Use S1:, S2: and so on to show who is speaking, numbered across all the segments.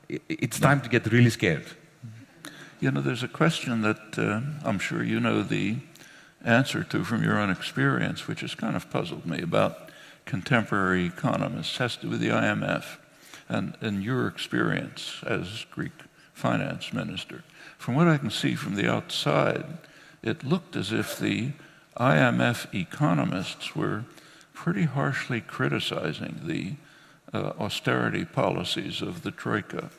S1: it's time to get really scared.
S2: You know, there's a question that I'm sure you know the answer to from your own experience, which has kind of puzzled me about contemporary economists, has to do with the IMF and your experience as Greek finance minister. From what I can see from the outside, it looked as if the IMF economists were pretty harshly criticizing the austerity policies of the troika.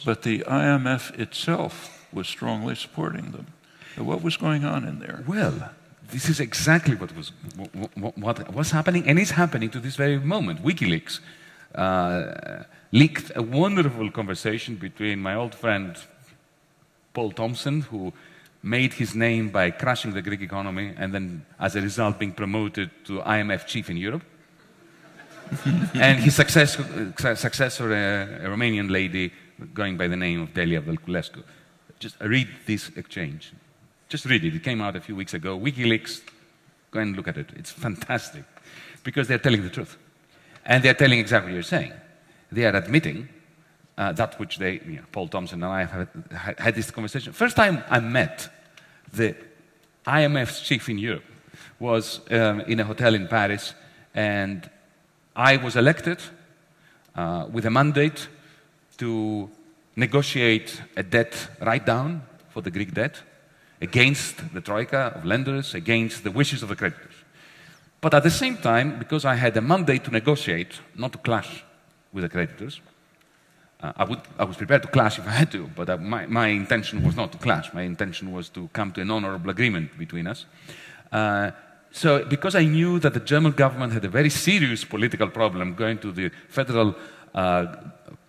S2: But the IMF itself was strongly supporting them. What was going on in there?
S1: Well, this is exactly what was happening, and is happening to this very moment. WikiLeaks leaked a wonderful conversation between my old friend Paul Thompson, who made his name by crashing the Greek economy and then, as a result, being promoted to IMF chief in Europe. And his successor, a Romanian lady going by the name of Delia Voiculescu. Just read this exchange. Just read it. It came out a few weeks ago. WikiLeaks, go and look at it. It's fantastic because they're telling the truth. And they're telling exactly what you're saying. They are admitting that which they, Paul Thompson and I have had this conversation. First time I met the IMF's chief in Europe was in a hotel in Paris, and I was elected with a mandate to negotiate a debt write-down for the Greek debt against the troika of lenders, against the wishes of the creditors. But at the same time, because I had a mandate to negotiate, not to clash with the creditors, I was prepared to clash if I had to, but my intention was not to clash. My intention was to come to an honorable agreement between us. So because I knew that the German government had a very serious political problem going to the federal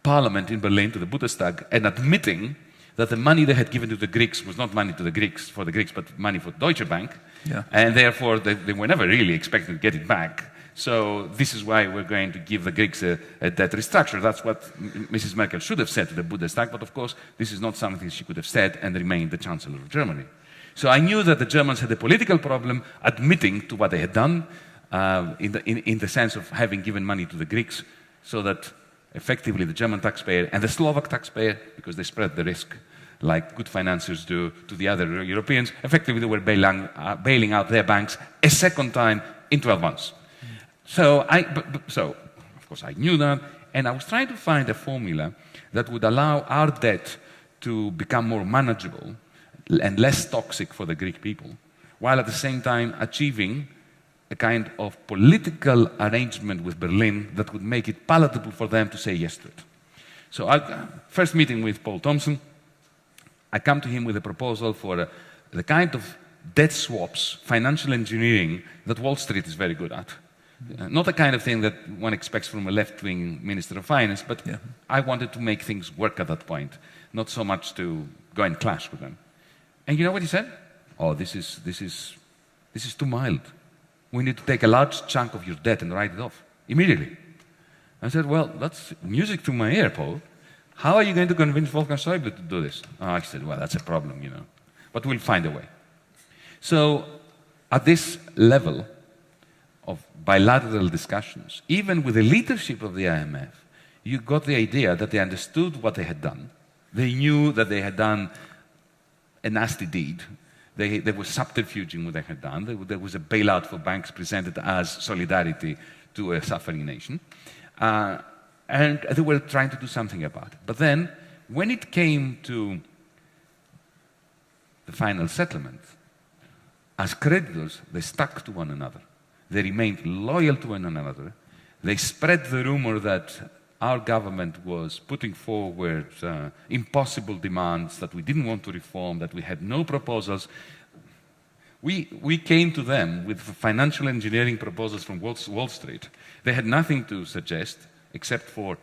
S1: parliament in Berlin, to the Bundestag, and admitting that the money they had given to the Greeks was not money to the Greeks, for the Greeks, but money for Deutsche Bank, and therefore they were never really expecting to get it back. So this is why we're going to give the Greeks a debt restructure. That's what Mrs. Merkel should have said to the Bundestag, but of course this is not something she could have said and remained the Chancellor of Germany. So I knew that the Germans had a political problem admitting to what they had done in the sense of having given money to the Greeks, so that effectively the German taxpayer and the Slovak taxpayer, because they spread the risk like good financiers do to the other Europeans, effectively they were bailing out their banks a second time in 12 months. So, of course, I knew that, and I was trying to find a formula that would allow our debt to become more manageable and less toxic for the Greek people, while at the same time achieving a kind of political arrangement with Berlin that would make it palatable for them to say yes to it. So, first meeting with Paul Thompson, I come to him with a proposal for the kind of debt swaps, financial engineering that Wall Street is very good at. Not the kind of thing that one expects from a left-wing Minister of Finance, but I wanted to make things work at that point, not so much to go and clash with them. And you know what he said? Oh, this is too mild. We need to take a large chunk of your debt and write it off immediately. I said, well, that's music to my ear, Paul. How are you going to convince Wolfgang Schäuble to do this? Oh, I said, well, that's a problem, but we'll find a way. So at this level of bilateral discussions, even with the leadership of the IMF, you got the idea that they understood what they had done. They knew that they had done a nasty deed. They were subterfuging what they had done. There was a bailout for banks presented as solidarity to a suffering nation. And they were trying to do something about it. But then, when it came to the final settlement, as creditors, they stuck to one another. They remained loyal to one another. They spread the rumor that our government was putting forward impossible demands, that we didn't want to reform, that we had no proposals. We came to them with financial engineering proposals from Wall Street. They had nothing to suggest except for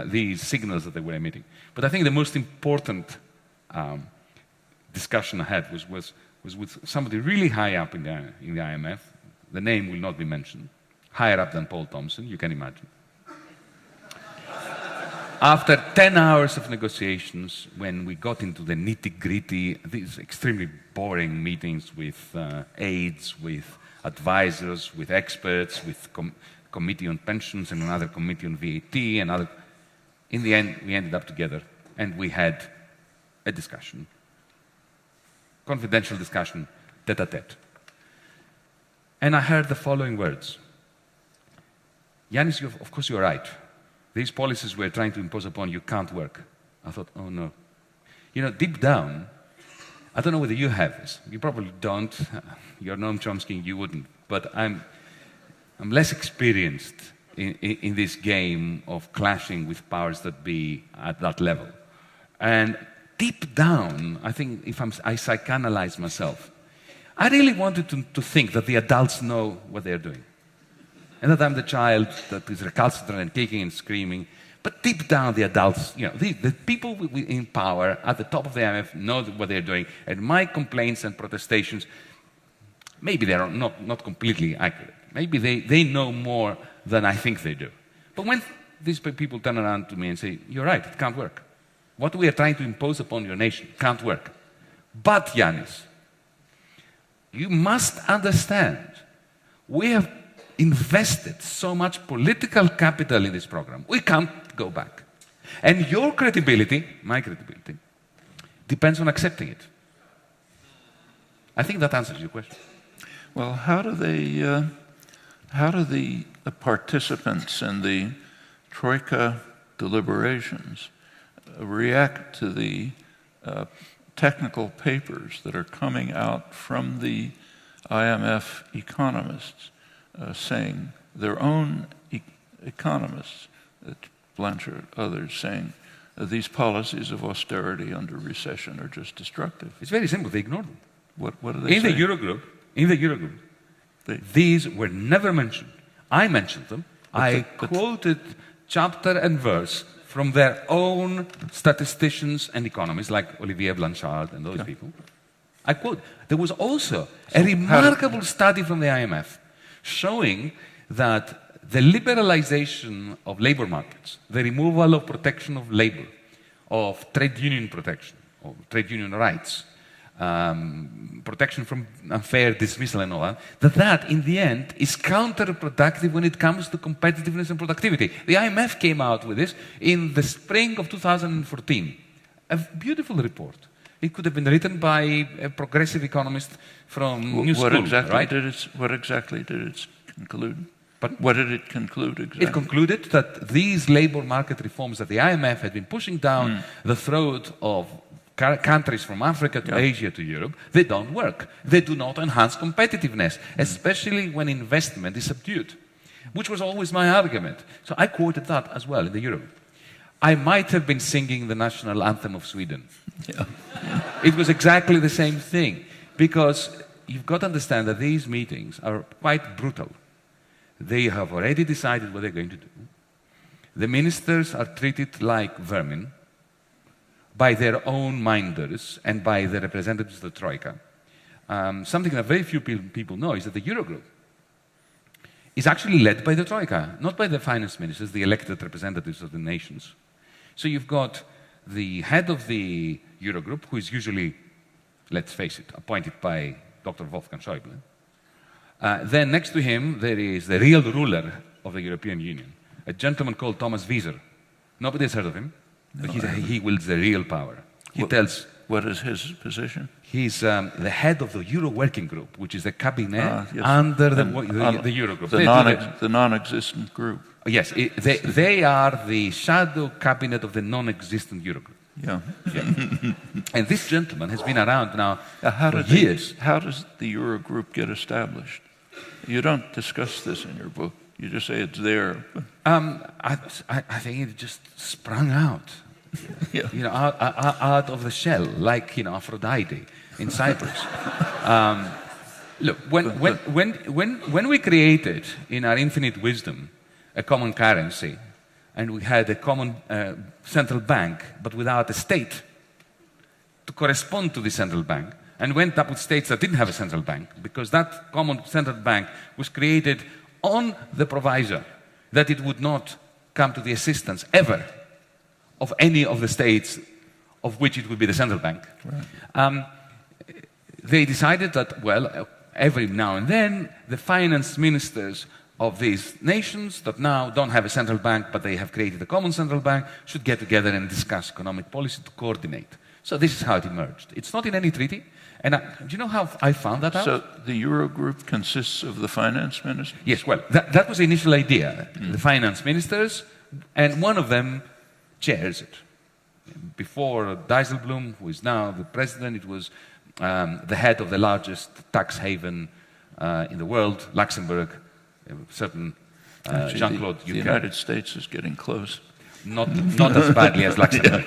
S1: these signals that they were emitting. But I think the most important discussion I had was with somebody really high up in the IMF. The name will not be mentioned. Higher up than Paul Thompson, you can imagine. After 10 hours of negotiations, when we got into the nitty-gritty, these extremely boring meetings with aides, with advisors, with experts, with committee on pensions and another committee on VAT, in the end, we ended up together and we had a discussion, confidential discussion, tête-à-tête. And I heard the following words. Yanis, of course you're right. These policies we're trying to impose upon you can't work. I thought, oh no. You know, deep down, I don't know whether you have this. You probably don't. You're Noam Chomsky, you wouldn't. But I'm less experienced in this game of clashing with powers that be at that level. And deep down, I think if I psychoanalyze myself, I really wanted to think that the adults know what they're doing. And that I'm the child that is recalcitrant and kicking and screaming. But deep down, the adults, you know, the people in power at the top of the IMF know what they're doing. And my complaints and protestations, maybe they're not completely accurate. Maybe they know more than I think they do. But when these people turn around to me and say, you're right, it can't work. What we are trying to impose upon your nation can't work. But, Yanis, you must understand, we have invested so much political capital in this program. We can't go back. And your credibility, my credibility, depends on accepting it. I think that answers your question.
S2: Well, how do the participants in the troika deliberations react to the technical papers that are coming out from the IMF economists saying, their own economists, Blanchard, others saying, these policies of austerity under recession are just destructive?
S1: It's very simple, they ignore them.
S2: What do they say?
S1: In the Eurogroup, these were never mentioned. I mentioned them. I quoted chapter and verse from their own statisticians and economists, like Olivier Blanchard and those people. I quote. There was also a remarkable study from the IMF showing that the liberalization of labor markets, the removal of protection of labor, of trade union protection, of trade union rights, protection from unfair dismissal and all that in the end is counterproductive when it comes to competitiveness and productivity. The IMF came out with this in the spring of 2014. A beautiful report. It could have been written by a progressive economist from New School, right?
S2: What exactly did it conclude? But what did it conclude exactly?
S1: It concluded that these labor market reforms that the IMF had been pushing down the throat of countries from Africa to Asia to Europe, they don't work. They do not enhance competitiveness, especially when investment is subdued, which was always my argument. So I quoted that as well in the Eurogroup. I might have been singing the national anthem of Sweden. It was exactly the same thing, because you've got to understand that these meetings are quite brutal. They have already decided what they're going to do. The ministers are treated like vermin by their own minders and by the representatives of the troika. Something that very few people know is that the Eurogroup is actually led by the troika, not by the finance ministers, the elected representatives of the nations. So you've got the head of the Eurogroup, who is usually, let's face it, appointed by Dr. Wolfgang Schäuble. Then next to him, there is the real ruler of the European Union, a gentleman called Thomas Wieser. Nobody has heard of him, but he wields the real power.
S2: What is his position?
S1: He's the head of the Euro Working Group, which is the cabinet under the Eurogroup.
S2: The non-existent group.
S1: Yes, they are the shadow cabinet of the non-existent Eurogroup. And this gentleman has been around now for years.
S2: How does the Eurogroup get established? You don't discuss this in your book. You just say it's there.
S1: I think it just sprung out, you know, out of the shell, like, you know, Aphrodite in Cyprus. Look, when we created, in our infinite wisdom, a common currency, and we had a common central bank, but without a state to correspond to the central bank, and went up with states that didn't have a central bank, because that common central bank was created on the proviso that it would not come to the assistance ever of any of the states of which it would be the central bank. Right. They decided that, well, every now and then, the finance ministers of these nations that now don't have a central bank, but they have created a common central bank, should get together and discuss economic policy to coordinate. So this is how it emerged. It's not in any treaty. And do you know how I found that out?
S2: So the Eurogroup consists of the finance ministers?
S1: Yes, well, that was the initial idea. The finance ministers, and one of them chairs it. Before Dijsselbloem, who is now the president, it was the head of the largest tax haven in the world, Luxembourg, a certain Jean-Claude Juncker.
S2: The United States is getting close.
S1: Not as badly as Luxembourg.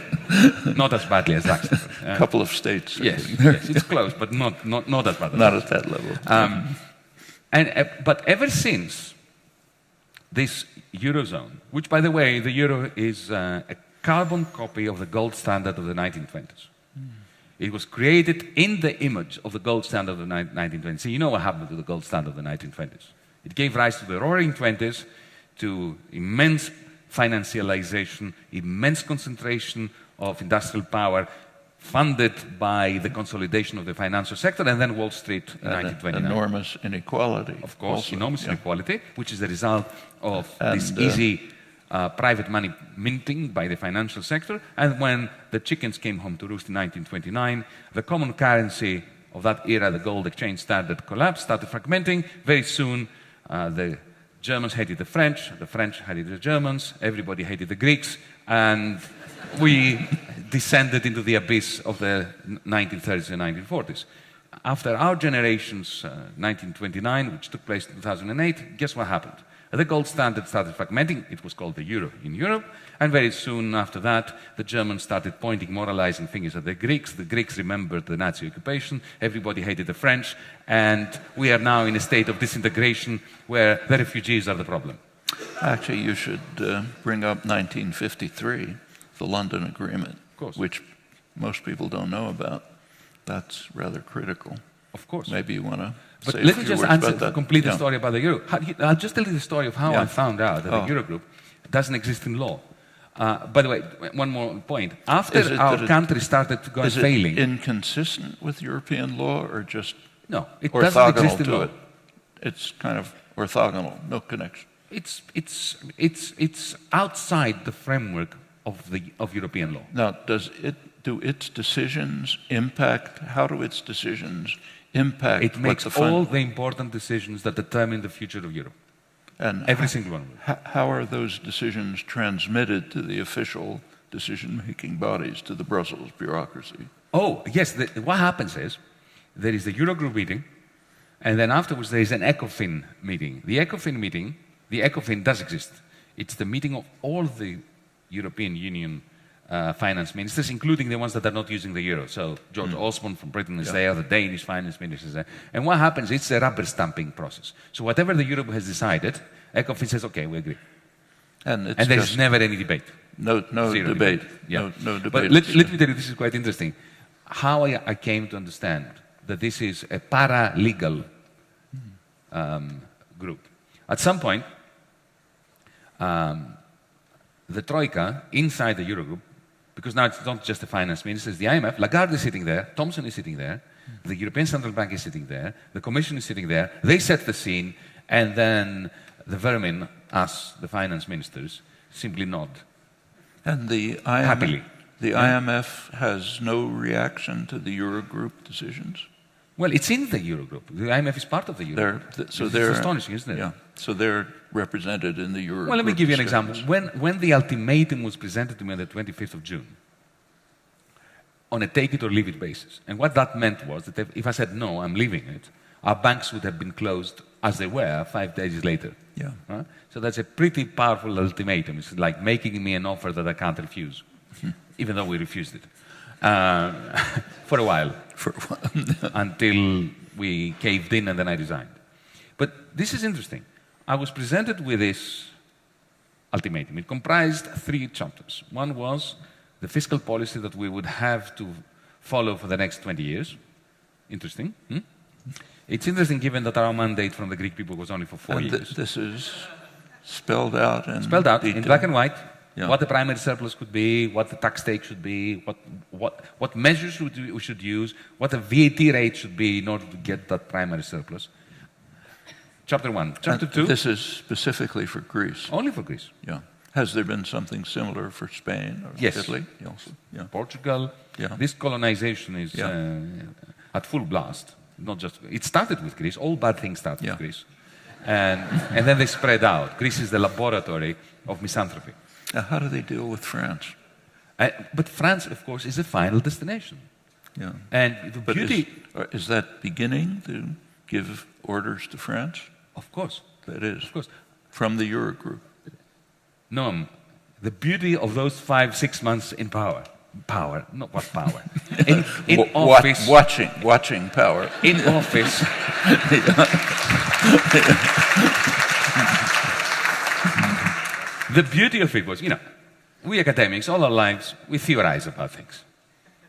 S1: Not as badly as Luxembourg.
S2: A couple of states.
S1: Yes, it's close, but not as bad.
S2: Not at that level.
S1: But ever since this eurozone, which, by the way, the euro is a carbon copy of the gold standard of the 1920s. It was created in the image of the gold standard of the 1920s. So you know what happened to the gold standard of the 1920s. It gave rise to the roaring 20s, to immense financialization, immense concentration of industrial power, funded by the consolidation of the financial sector, and then Wall Street in 1929.
S2: Enormous inequality.
S1: Of course,
S2: also,
S1: enormous inequality, which is the result of this easy private money minting by the financial sector. And when the chickens came home to roost in 1929, the common currency of that era, the gold exchange standard, collapsed, started fragmenting. Very soon, the Germans hated the French hated the Germans, everybody hated the Greeks, and we descended into the abyss of the 1930s and 1940s. After our generation's 1929, which took place in 2008, guess what happened? The gold standard started fragmenting. It was called the euro in Europe. And very soon after that, the Germans started pointing moralizing fingers at the Greeks. The Greeks remembered the Nazi occupation. Everybody hated the French. And we are now in a state of disintegration where the refugees are the problem.
S2: Actually, you should bring up 1953, the London Agreement, which most people don't know about. That's rather critical.
S1: Of course.
S2: Maybe you want to
S1: But
S2: say
S1: let
S2: a
S1: me
S2: few
S1: just
S2: words
S1: answer
S2: about
S1: to
S2: that.
S1: complete the story about the euro. I'll just tell you the story of how I found out that the Eurogroup doesn't exist in law. By the way, one more point. After our country started to go failing...
S2: Is it inconsistent with European law or just
S1: no, it doesn't exist in law.
S2: It? It's kind of orthogonal, no connection.
S1: It's outside the framework of European law.
S2: Now, do its decisions impact, how do its decisions impact
S1: it makes all the important decisions that determine the future of Europe.
S2: And
S1: every single one of them.
S2: How are those decisions transmitted to the official decision-making bodies, to the Brussels bureaucracy?
S1: Oh, yes. What happens is there is the Eurogroup meeting, and then afterwards there is an ECOFIN meeting. The ECOFIN does exist. It's the meeting of all the European Union finance ministers, including the ones that are not using the euro. So George Osborne from Britain is there, the Danish finance minister is there. And what happens, it's a rubber stamping process. So whatever the Eurogroup has decided, ECOFIN says, okay, we agree. And there's never any debate.
S2: No debate.
S1: Yeah.
S2: No debate.
S1: But let me tell you, this is quite interesting. How I came to understand that this is a paralegal group. At some point, the troika inside the Eurogroup, because now it's not just the finance ministers, the IMF, Lagarde is sitting there, Thompson is sitting there, the European Central Bank is sitting there, the Commission is sitting there, they set the scene, and then the vermin, us, the finance ministers, simply nod.
S2: And the IMF,
S1: happily.
S2: The IMF has no reaction to the Eurogroup decisions?
S1: Well, it's in the Eurogroup. The IMF is part of the Eurogroup. It's astonishing, isn't it?
S2: Yeah. So they're represented in the Eurogroup.
S1: Well, let me give you an example. When the ultimatum was presented to me on the 25th of June, on a take-it-or-leave-it basis, and what that meant was that if I said, no, I'm leaving it, our banks would have been closed as they were 5 days later.
S2: Yeah.
S1: Right? So that's a pretty powerful ultimatum. It's like making me an offer that I can't refuse, even though we refused it. For a while. Until we caved in and then I resigned. But this is interesting. I was presented with this ultimatum. It comprised 3 chapters. One was the fiscal policy that we would have to follow for the next 20 years. Interesting. It's interesting given that our mandate from the Greek people was only for 4 years.
S2: This is spelled out in
S1: in black and white.
S2: Yeah.
S1: What the primary surplus could be, what the tax take should be, what measures we should use, what the VAT rate should be in order to get that primary surplus. Chapter 1. Chapter 2.
S2: This is specifically for Greece.
S1: Only for Greece.
S2: Yeah. Has there been something similar for Spain or
S1: Yes.
S2: Italy? Also? Yeah.
S1: Portugal.
S2: Yeah.
S1: This colonization is at full blast. Not just it started with Greece. All bad things started with Greece, and then they spread out. Greece is the laboratory of misanthropy.
S2: Now, how do they deal with France?
S1: But France, of course, is the final destination.
S2: Yeah.
S1: And the beauty
S2: is that beginning to give orders to France?
S1: Of course.
S2: That is.
S1: Of course.
S2: From the Eurogroup.
S1: No, the beauty of those 5-6 months in power, not what power, in office,
S2: watching power,
S1: in office. The beauty of it was, we academics, all our lives, we theorize about things.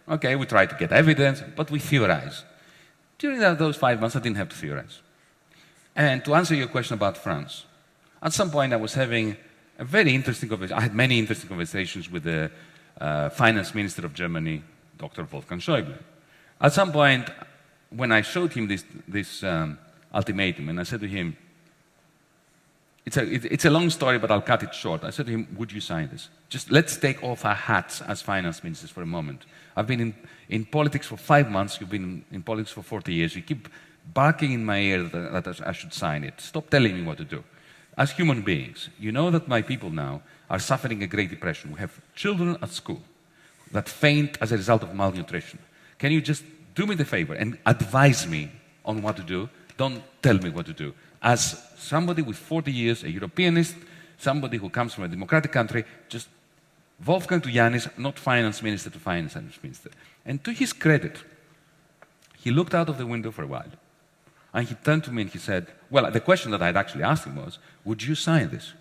S1: Okay, we try to get evidence, but we theorize. During those 5 months, I didn't have to theorize. And to answer your question about France, at some point I was having a very interesting conversation. I had many interesting conversations with the finance minister of Germany, Dr. Wolfgang Schäuble. At some point, when I showed him this ultimatum, and I said to him, it's a long story, but I'll cut it short. I said to him, would you sign this? Just let's take off our hats as finance ministers for a moment. I've been in politics for 5 months. You've been in politics for 40 years. You keep barking in my ear that I should sign it. Stop telling me what to do. As human beings, you know that my people now are suffering a Great Depression. We have children at school that faint as a result of malnutrition. Can you just do me the favor and advise me on what to do? Don't tell me what to do. As somebody with 40 years, a Europeanist, somebody who comes from a democratic country, just Wolfgang to Yanis, not finance minister to finance minister. And to his credit, he looked out of the window for a while. And he turned to me and he said, well, the question that I had actually asked him was, would you sign this?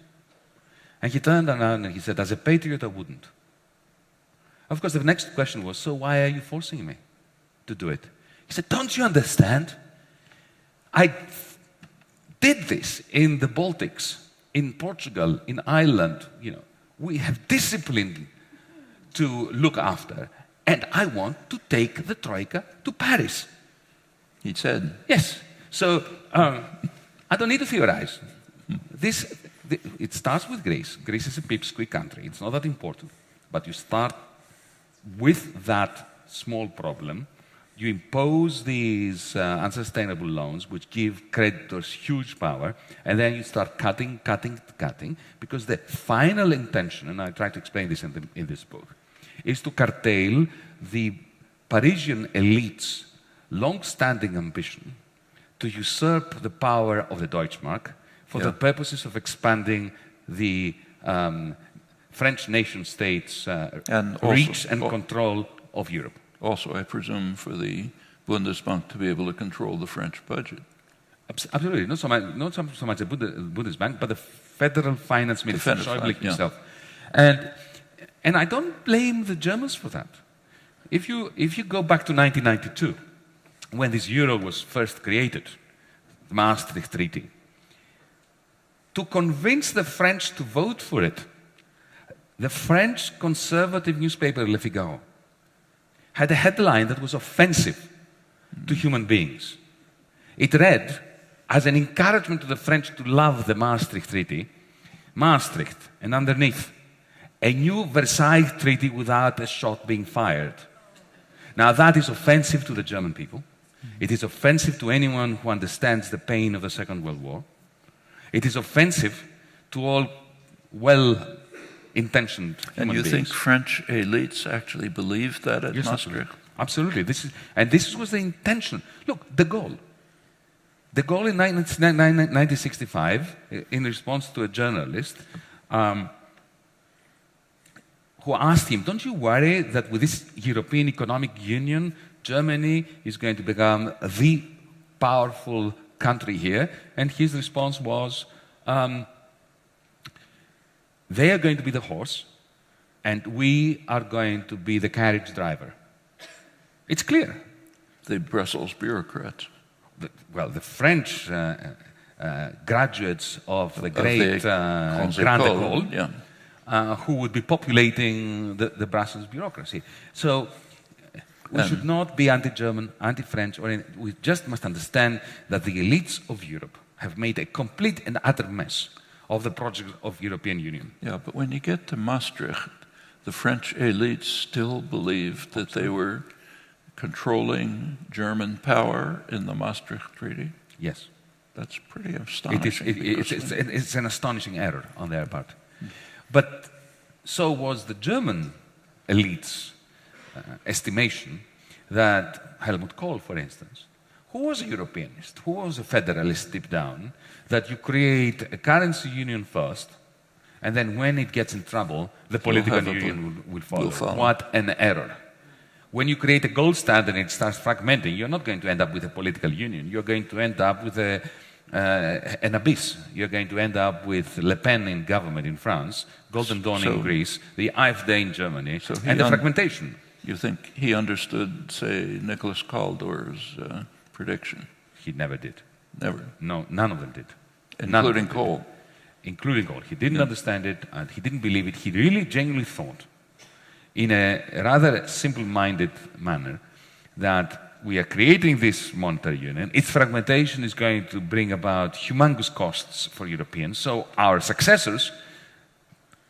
S1: And he turned around and he said, as a patriot, I wouldn't. Of course, the next question was, so why are you forcing me to do it? He said, don't you understand? I did this in the Baltics, in Portugal, in Ireland. We have discipline to look after, and I want to take the troika to Paris.
S2: He said.
S1: Yes. So I don't need to theorize. It starts with Greece. Greece is a pipsqueak country. It's not that important. But you start with that small problem. You impose these unsustainable loans, which give creditors huge power, and then you start cutting, because the final intention, and I try to explain this in this book, is to curtail the Parisian elite's long-standing ambition to usurp the power of the Deutschmark for the purposes of expanding the French nation-state's reach and control of Europe.
S2: Also, I presume, for the Bundesbank to be able to control the French budget.
S1: Absolutely. Not so much the Bundesbank, but the Federal Finance Minister, Schäuble himself. And I don't blame the Germans for that. If you go back to 1992, when this euro was first created, the Maastricht Treaty, to convince the French to vote for it, the French conservative newspaper Le Figaro had a headline that was offensive to human beings. It read, as an encouragement to the French to love the Maastricht Treaty, Maastricht, and underneath, a new Versailles Treaty without a shot being fired. Now that is offensive to the German people. It is offensive to anyone who understands the pain of the Second World War. It is offensive to all well-intentioned human beings.
S2: And you think French elites actually believed that at Maastricht?
S1: Absolutely. This was the intention. Look, de Gaulle in 1965, in response to a journalist who asked him, don't you worry that with this European Economic Union, Germany is going to become the powerful country here? And his response was, they are going to be the horse, and we are going to be the carriage driver. It's clear.
S2: The Brussels bureaucrats.
S1: The French graduates of the great Grande École, who would be populating the Brussels bureaucracy. So we should not be anti-German, anti-French, we just must understand that the elites of Europe have made a complete and utter mess of the project of European Union.
S2: Yeah, but when you get to Maastricht, the French elites still believed that they were controlling German power in the Maastricht Treaty.
S1: Yes.
S2: That's pretty astonishing.
S1: It's an astonishing error on their part. But so was the German elite's estimation that Helmut Kohl, for instance, who was a Europeanist, who was a federalist deep down, that you create a currency union first, and then when it gets in trouble, the political union will follow. What an error. When you create a gold standard and it starts fragmenting, you're not going to end up with a political union. You're going to end up with an abyss. You're going to end up with Le Pen in government in France, Golden Dawn in Greece, the AfD in Germany, and the fragmentation.
S2: You think he understood, say, Nicholas Kaldor's prediction?
S1: He never did.
S2: Never?
S1: No, none of them did.
S2: Including Kohl?
S1: Including Kohl. He didn't understand it, and he didn't believe it. He really genuinely thought, in a rather simple-minded manner, that we are creating this monetary union. Its fragmentation is going to bring about humongous costs for Europeans. So our successors,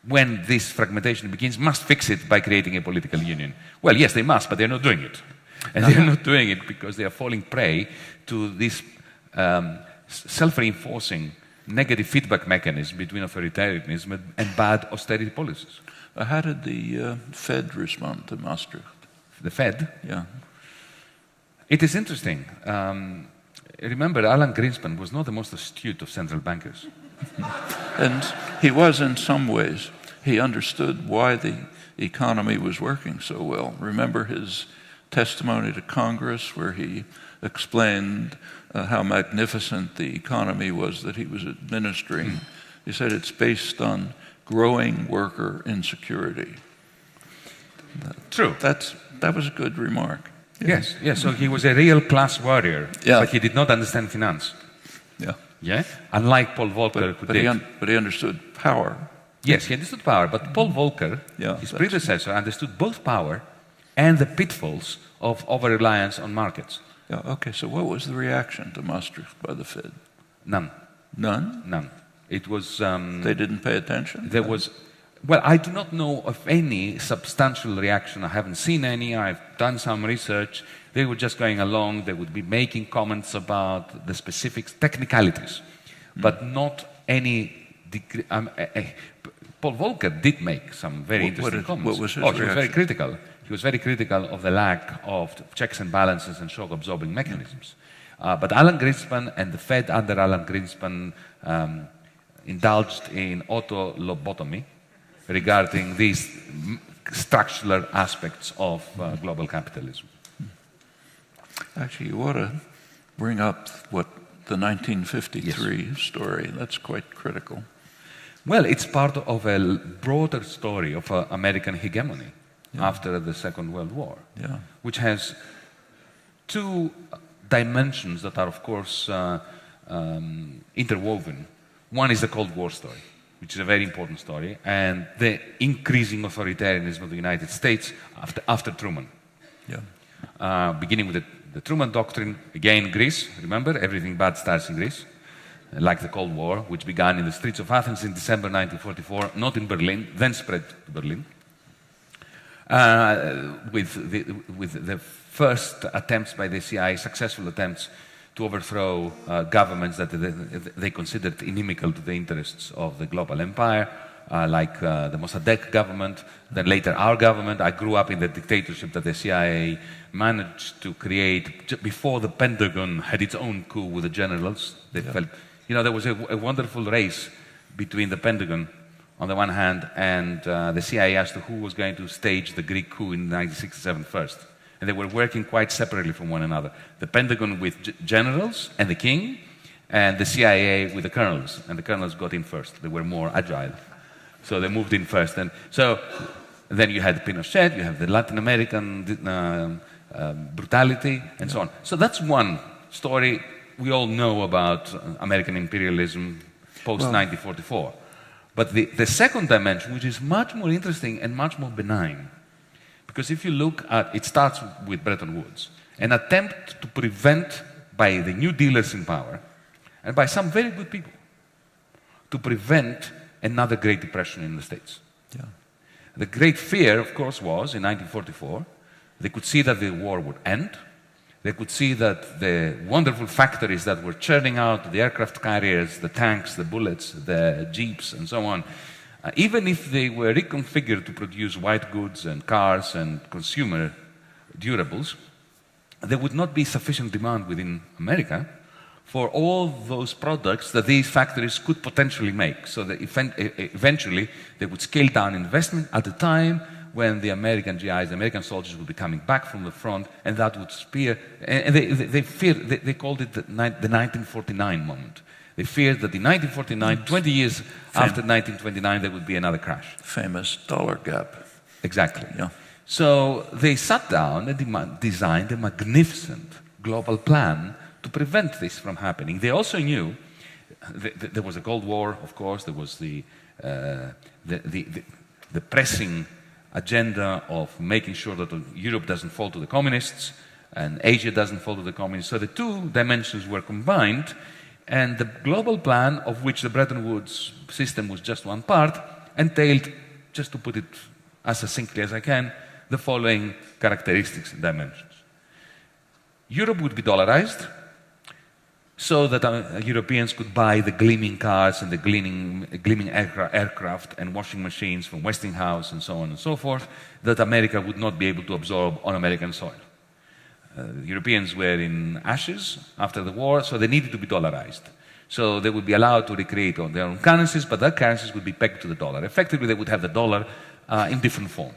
S1: when this fragmentation begins, must fix it by creating a political union. Well, yes, they must, but they're not doing it. And they're not doing it because they are falling prey to this self-reinforcing negative feedback mechanism between authoritarianism and bad austerity policies.
S2: How did the Fed respond to Maastricht?
S1: The Fed?
S2: Yeah.
S1: It is interesting. Remember, Alan Greenspan was not the most astute of central bankers.
S2: And he was in some ways. He understood why the economy was working so well. Remember his testimony to Congress where he explained how magnificent the economy was that he was administering. He said it's based on growing worker insecurity.
S1: True.
S2: That was a good remark.
S1: Yes, yes. So he was a real class warrior, but he did not understand finance.
S2: Yeah.
S1: Yeah? Unlike Paul Volcker, who did.
S2: But he understood power.
S1: Yes, he understood power, but Paul Volcker, his predecessor, understood both power and the pitfalls of over-reliance on markets.
S2: Yeah, okay, so what was the reaction to Maastricht by the Fed?
S1: None.
S2: None?
S1: None. It was...
S2: they didn't pay attention?
S1: There was... Well, I do not know of any substantial reaction. I haven't seen any. I've done some research. They were just going along. They would be making comments about the specific technicalities, but not any degree. Paul Volcker did make some very interesting comments.
S2: What was his reaction?
S1: He was very critical. He was very critical of the lack of checks and balances and shock-absorbing mechanisms. But Alan Greenspan and the Fed under Alan Greenspan indulged in auto-lobotomy regarding these structural aspects of global capitalism.
S2: Actually, you ought to bring up what the 1953 story. That's quite critical.
S1: Well, it's part of a broader story of American hegemony after the Second World War, which has two dimensions that are, of course, interwoven. One is the Cold War story, which is a very important story, and the increasing authoritarianism of the United States after Truman. Beginning with the Truman Doctrine, again Greece, remember, everything bad starts in Greece, like the Cold War, which began in the streets of Athens in December 1944, not in Berlin, then spread to Berlin, with the first attempts by the CIA, successful attempts to overthrow governments that they considered inimical to the interests of the global empire, like the Mossadegh government, then later our government. I grew up in the dictatorship that the CIA managed to create before the Pentagon had its own coup with the generals. They felt, there was a wonderful race between the Pentagon on the one hand and the CIA as to who was going to stage the Greek coup in 1967 first. And they were working quite separately from one another. The Pentagon with generals and the king, and the CIA with the colonels. And the colonels got in first. They were more agile. So they moved in first. And so then you had Pinochet, you have the Latin American brutality, and so on. So that's one story we all know about American imperialism post-1944. But the second dimension, which is much more interesting and much more benign, because if you look at, it starts with Bretton Woods, an attempt to prevent, by the new dealers in power, and by some very good people, to prevent another Great Depression in the States.
S2: Yeah.
S1: The great fear, of course, was in 1944, they could see that the war would end. They could see that the wonderful factories that were churning out the aircraft carriers, the tanks, the bullets, the jeeps, and so on, even if they were reconfigured to produce white goods and cars and consumer durables, there would not be sufficient demand within America for all those products that these factories could potentially make. So that eventually they would scale down investment at a time when the American GIs, the American soldiers would be coming back from the front, and that would spear, and they called it the 1949 moment. They feared that in 1949, 20 years after 1929, there would be another crash.
S2: Famous dollar gap.
S1: Exactly.
S2: Yeah.
S1: So they sat down and designed a magnificent global plan to prevent this from happening. They also knew there was a Cold War, of course, there was the pressing agenda of making sure that Europe doesn't fall to the communists and Asia doesn't fall to the communists. So the two dimensions were combined, and the global plan, of which the Bretton Woods system was just one part, entailed, just to put it as succinctly as I can, the following characteristics and dimensions. Europe would be dollarized, so that Europeans could buy the gleaming cars and the gleaming aircraft and washing machines from Westinghouse and so on and so forth, that America would not be able to absorb on American soil. The Europeans were in ashes after the war, so they needed to be dollarized. So they would be allowed to recreate on their own currencies, but their currencies would be pegged to the dollar. Effectively, they would have the dollar in different form.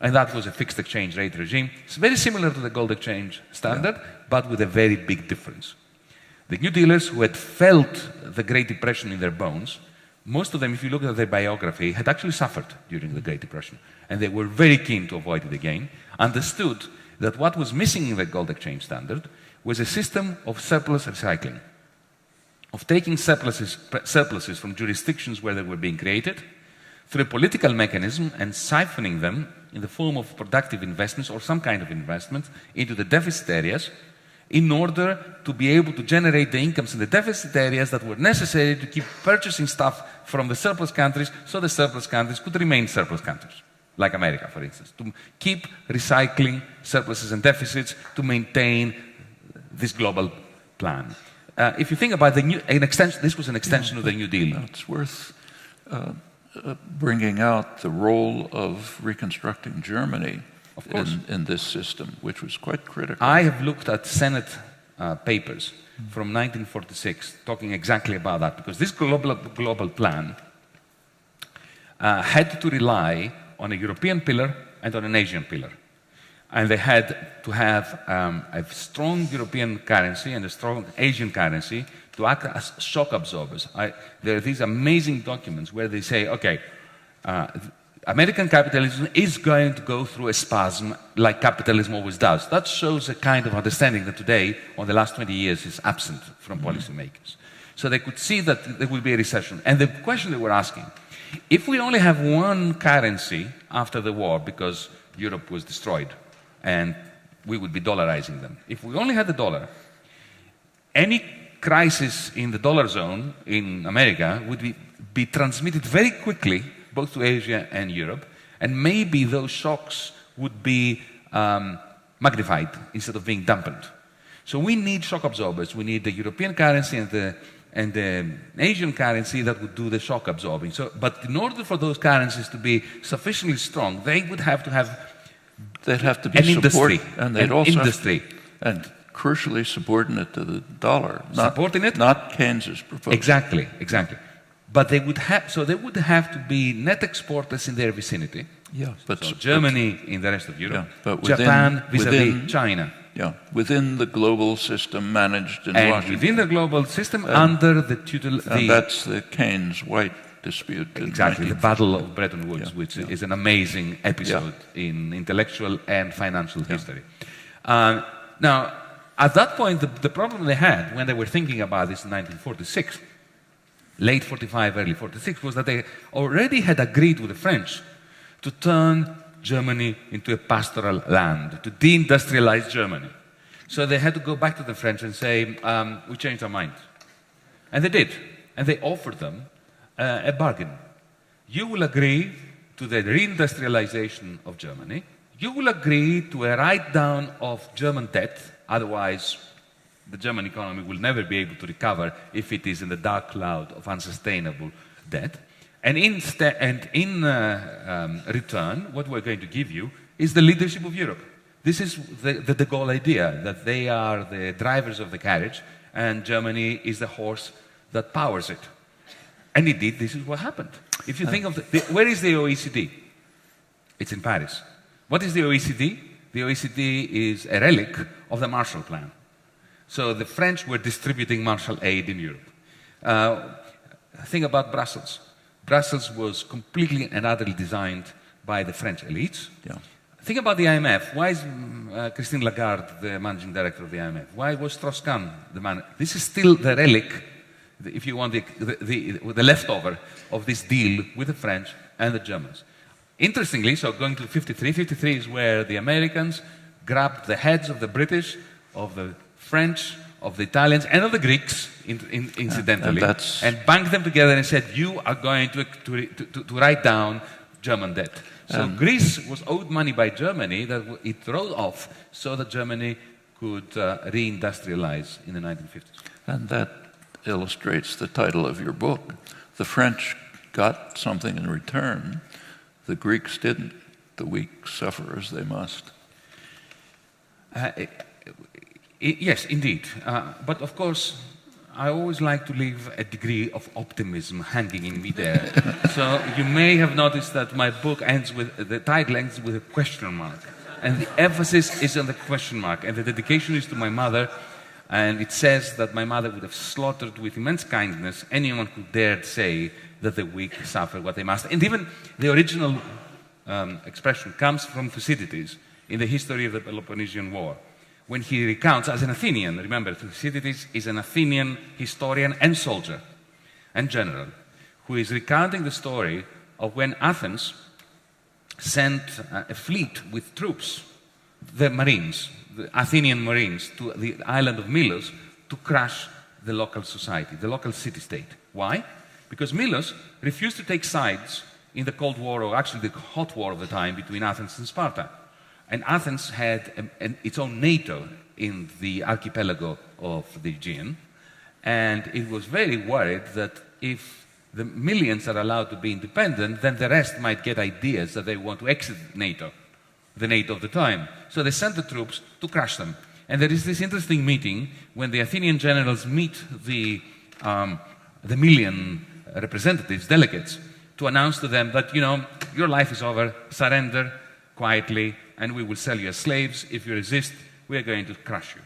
S1: And that was a fixed exchange rate regime. It's very similar to the gold exchange standard, but with a very big difference. The New Dealers, who had felt the Great Depression in their bones, most of them, if you look at their biography, had actually suffered during the Great Depression. And they were very keen to avoid it again, understood that what was missing in the gold exchange standard was a system of surplus recycling, of taking surpluses from jurisdictions where they were being created, through a political mechanism, and siphoning them in the form of productive investments or some kind of investment into the deficit areas, in order to be able to generate the incomes in the deficit areas that were necessary to keep purchasing stuff from the surplus countries, so the surplus countries could remain surplus countries, like America, for instance, to keep recycling surpluses and deficits to maintain this global plan. If you think about this was an extension of the New Deal.
S2: It's worth bringing out the role of reconstructing Germany in this system, which was quite critical.
S1: I have looked at Senate papers from 1946 talking exactly about that, because this global plan had to rely on a European pillar and on an Asian pillar. And they had to have a strong European currency and a strong Asian currency to act as shock absorbers. There are these amazing documents where they say, okay, American capitalism is going to go through a spasm like capitalism always does. That shows a kind of understanding that today, or the last 20 years, is absent from policymakers. So they could see that there will be a recession. And the question they were asking, if we only have one currency after the war, because Europe was destroyed, and we would be dollarizing them. If we only had the dollar, any crisis in the dollar zone in America would be transmitted very quickly, both to Asia and Europe, and maybe those shocks would be magnified instead of being dampened. So we need shock absorbers. We need the European currency and the Asian currency that would do the shock absorbing. But in order for those currencies to be sufficiently strong, they would have to have
S2: they'd have to be
S1: industry,
S2: and they'd also
S1: industry,
S2: and crucially subordinate to the dollar,
S1: subordinate,
S2: not Keynes's proposal.
S1: Exactly. But they would have to be net exporters in their vicinity.
S2: Yeah, but
S1: so Germany in the rest of Europe,
S2: but
S1: Japan vis-à-vis China.
S2: Yeah, within the global system managed in Washington.
S1: Within the global system, under the tutelage.
S2: And that's the Keynes-White dispute.
S1: Exactly, the Battle of Bretton Woods, which is an amazing episode in intellectual and financial history. Now, at that point, the problem they had when they were thinking about this in 1946, late 45, early 46, was that they already had agreed with the French to turn Germany into a pastoral land, to deindustrialize Germany. So they had to go back to the French and say, we changed our mind. And they did. And they offered them a bargain. You will agree to the reindustrialization of Germany. You will agree to a write-down of German debt, otherwise the German economy will never be able to recover if it is in the dark cloud of unsustainable debt. And in return, what we're going to give you is the leadership of Europe. This is the de Gaulle idea, that they are the drivers of the carriage and Germany is the horse that powers it. And indeed, this is what happened. If you think of where is the OECD? It's in Paris. What is the OECD? The OECD is a relic of the Marshall Plan. So the French were distributing Marshall aid in Europe. Think about Brussels. Brussels was completely and utterly designed by the French elites.
S2: Yeah.
S1: Think about the IMF. Why is Christine Lagarde the managing director of the IMF? Why was Strauss-Kahn the man? This is still the relic, if you want, the leftover of this deal with the French and the Germans. Interestingly, so going to 53, 53 is where the Americans grabbed the heads of the British, of the French, of the Italians, and of the Greeks, incidentally, and banked them together and said, you are going to write down German debt. So Greece was owed money by Germany that it wrote off so that Germany could reindustrialize in the 1950s.
S2: And that illustrates the title of your book. The French got something in return. The Greeks didn't. The weak suffer as they must.
S1: Yes, indeed. But of course, I always like to leave a degree of optimism hanging in midair. So you may have noticed that my book ends with, the title ends with a question mark. And the emphasis is on the question mark. And the dedication is to my mother. And it says that my mother would have slaughtered with immense kindness anyone who dared say that the weak suffer what they must. And even the original expression comes from Thucydides in the history of the Peloponnesian War, when he recounts, as an Athenian, remember, Thucydides is an Athenian historian and soldier and general, who is recounting the story of when Athens sent a fleet with troops, the Marines, the Athenian Marines, to the island of Milos to crush the local society, the local city-state. Why? Because Milos refused to take sides in the Cold War, or actually the hot war of the time between Athens and Sparta. And Athens had its own NATO in the archipelago of the Aegean, and it was very worried that if the millions are allowed to be independent, then the rest might get ideas that they want to exit NATO, the NATO of the time. So they sent the troops to crush them. And there is this interesting meeting when the Athenian generals meet the million representatives, delegates, to announce to them that, you know, your life is over, surrender quietly, and we will sell you as slaves. If you resist, we are going to crush you.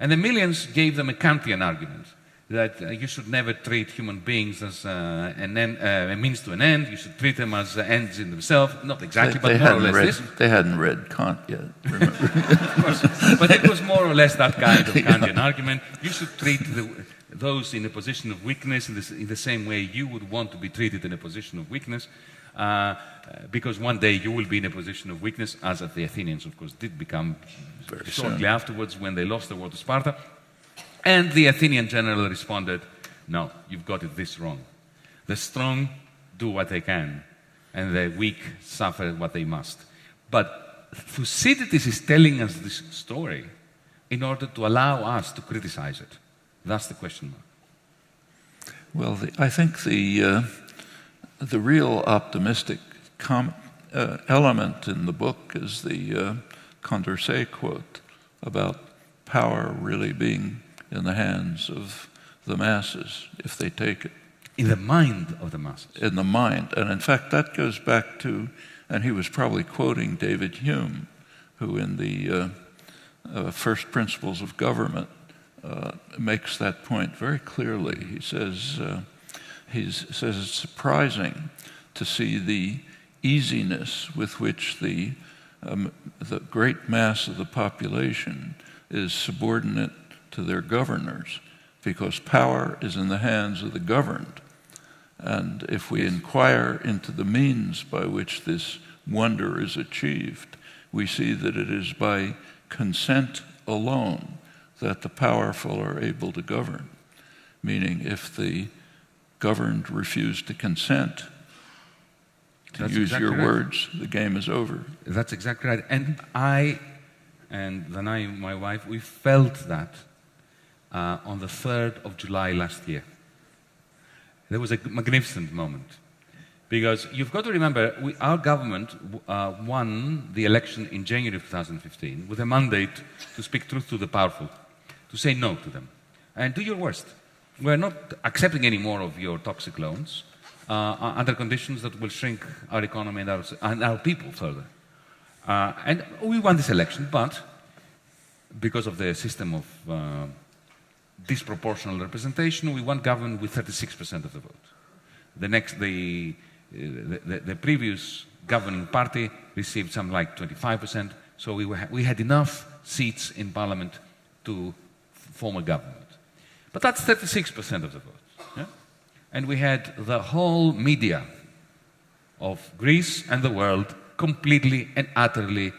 S1: And the millions gave them a Kantian argument, that you should never treat human beings as a means to an end. You should treat them as ends in themselves. Not exactly, but more or less this.
S2: They hadn't read Kant yet, remember?
S1: Of course. But it was more or less that kind of Kantian argument. You should treat those in a position of weakness in the same way you would want to be treated in a position of weakness. Because one day you will be in a position of weakness, as the Athenians, of course, did become very shortly afterwards when they lost the war to Sparta. And the Athenian general responded, no, you've got it this wrong. The strong do what they can, and the weak suffer what they must. But Thucydides is telling us this story in order to allow us to criticize it. That's the question mark.
S2: Well, I think the real optimistic element in the book is the Condorcet quote about power really being in the hands of the masses, if they take it.
S1: In the mind of the masses.
S2: In the mind. And in fact, that goes back to, and he was probably quoting David Hume, who in the First Principles of Government makes that point very clearly. He says it's surprising to see the easiness with which the great mass of the population is subordinate to their governors, because power is in the hands of the governed. And if we inquire into the means by which this wonder is achieved, we see that it is by consent alone that the powerful are able to govern. meaning if the governed refuse to consent, to use your words, the game is over.
S1: That's exactly right. And my wife, we felt that on the 3rd of July last year. There was a magnificent moment. Because you've got to remember, our government won the election in January of 2015 with a mandate to speak truth to the powerful, to say no to them, and do your worst. We're not accepting any more of your toxic loans under conditions that will shrink our economy and our people further. And we won this election, but because of the system of disproportional representation, we won government with 36% of the vote. The previous governing party received something like 25%, so we had enough seats in parliament to form a government. But that's 36% of the vote. Yeah? And we had the whole media of Greece and the world completely and utterly,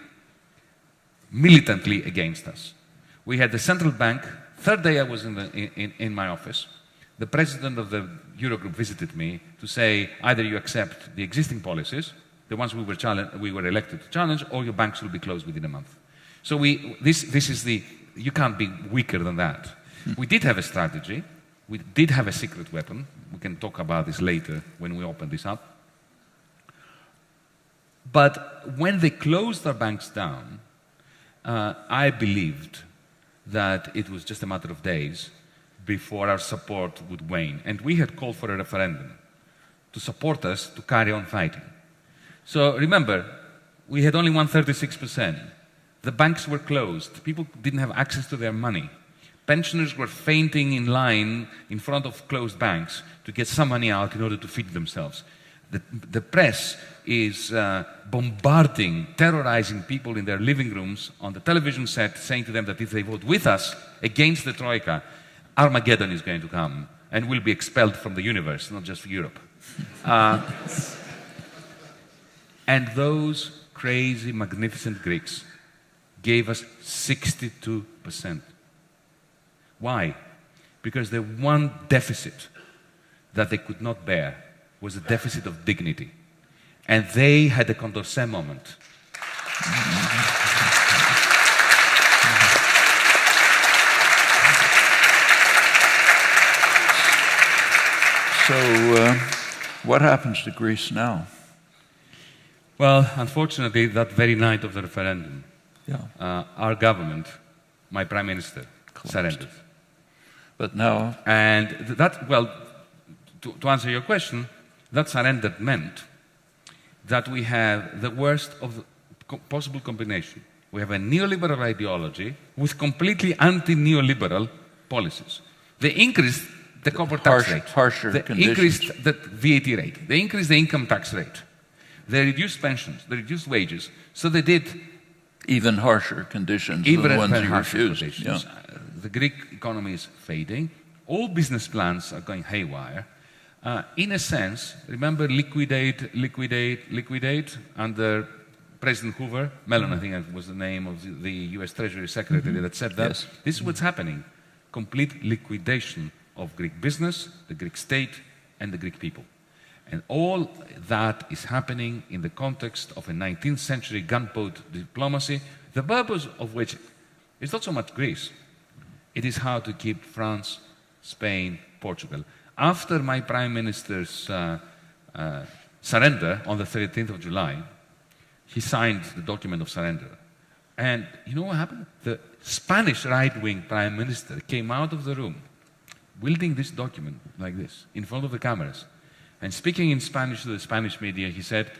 S1: militantly against us. We had the central bank. Third day I was in my office. The president of the Eurogroup visited me to say either you accept the existing policies, the ones we were elected to challenge, or your banks will be closed within a month. So you can't be weaker than that. We did have a strategy. We did have a secret weapon. We can talk about this later when we open this up. But when they closed our banks down, I believed that it was just a matter of days before our support would wane. And we had called for a referendum to support us to carry on fighting. So remember, we had only won 36%. The banks were closed. People didn't have access to their money. Pensioners were fainting in line in front of closed banks to get some money out in order to feed themselves. The press is bombarding, terrorizing people in their living rooms on the television set, saying to them that if they vote with us against the troika, Armageddon is going to come and we'll be expelled from the universe, not just Europe. And those crazy, magnificent Greeks gave us 62%. Why? Because the one deficit that they could not bear was a deficit of dignity. And they had a Condorcet moment.
S2: So, what happens to Greece now?
S1: Well, unfortunately, that very night of the referendum, our government, my prime minister, surrendered.
S2: But now...
S1: And that, well, to answer your question, that surrender meant that we have the worst of the possible combination. We have a neoliberal ideology with completely anti-neoliberal policies. They increased the corporate tax rate.
S2: Harsher
S1: they increased the VAT rate. They increased the income tax rate. They reduced pensions. They reduced wages. So they did...
S2: Even harsher conditions than the ones you refused. Yeah.
S1: The Greek economy is fading. All business plans are going haywire. In a sense, remember Liquidate under President Hoover? Mellon, I think that was the name of the US Treasury Secretary that said that.
S2: Yes.
S1: This is what's happening. Complete liquidation of Greek business, the Greek state, and the Greek people. And all that is happening in the context of a 19th century gunboat diplomacy, the purpose of which is not so much Greece. It is how to keep France, Spain, Portugal. After my Prime Minister's surrender on the 13th of July, he signed the document of surrender. And you know what happened? The Spanish right-wing Prime Minister came out of the room wielding this document like this, in front of the cameras. And speaking in Spanish to the Spanish media, he said,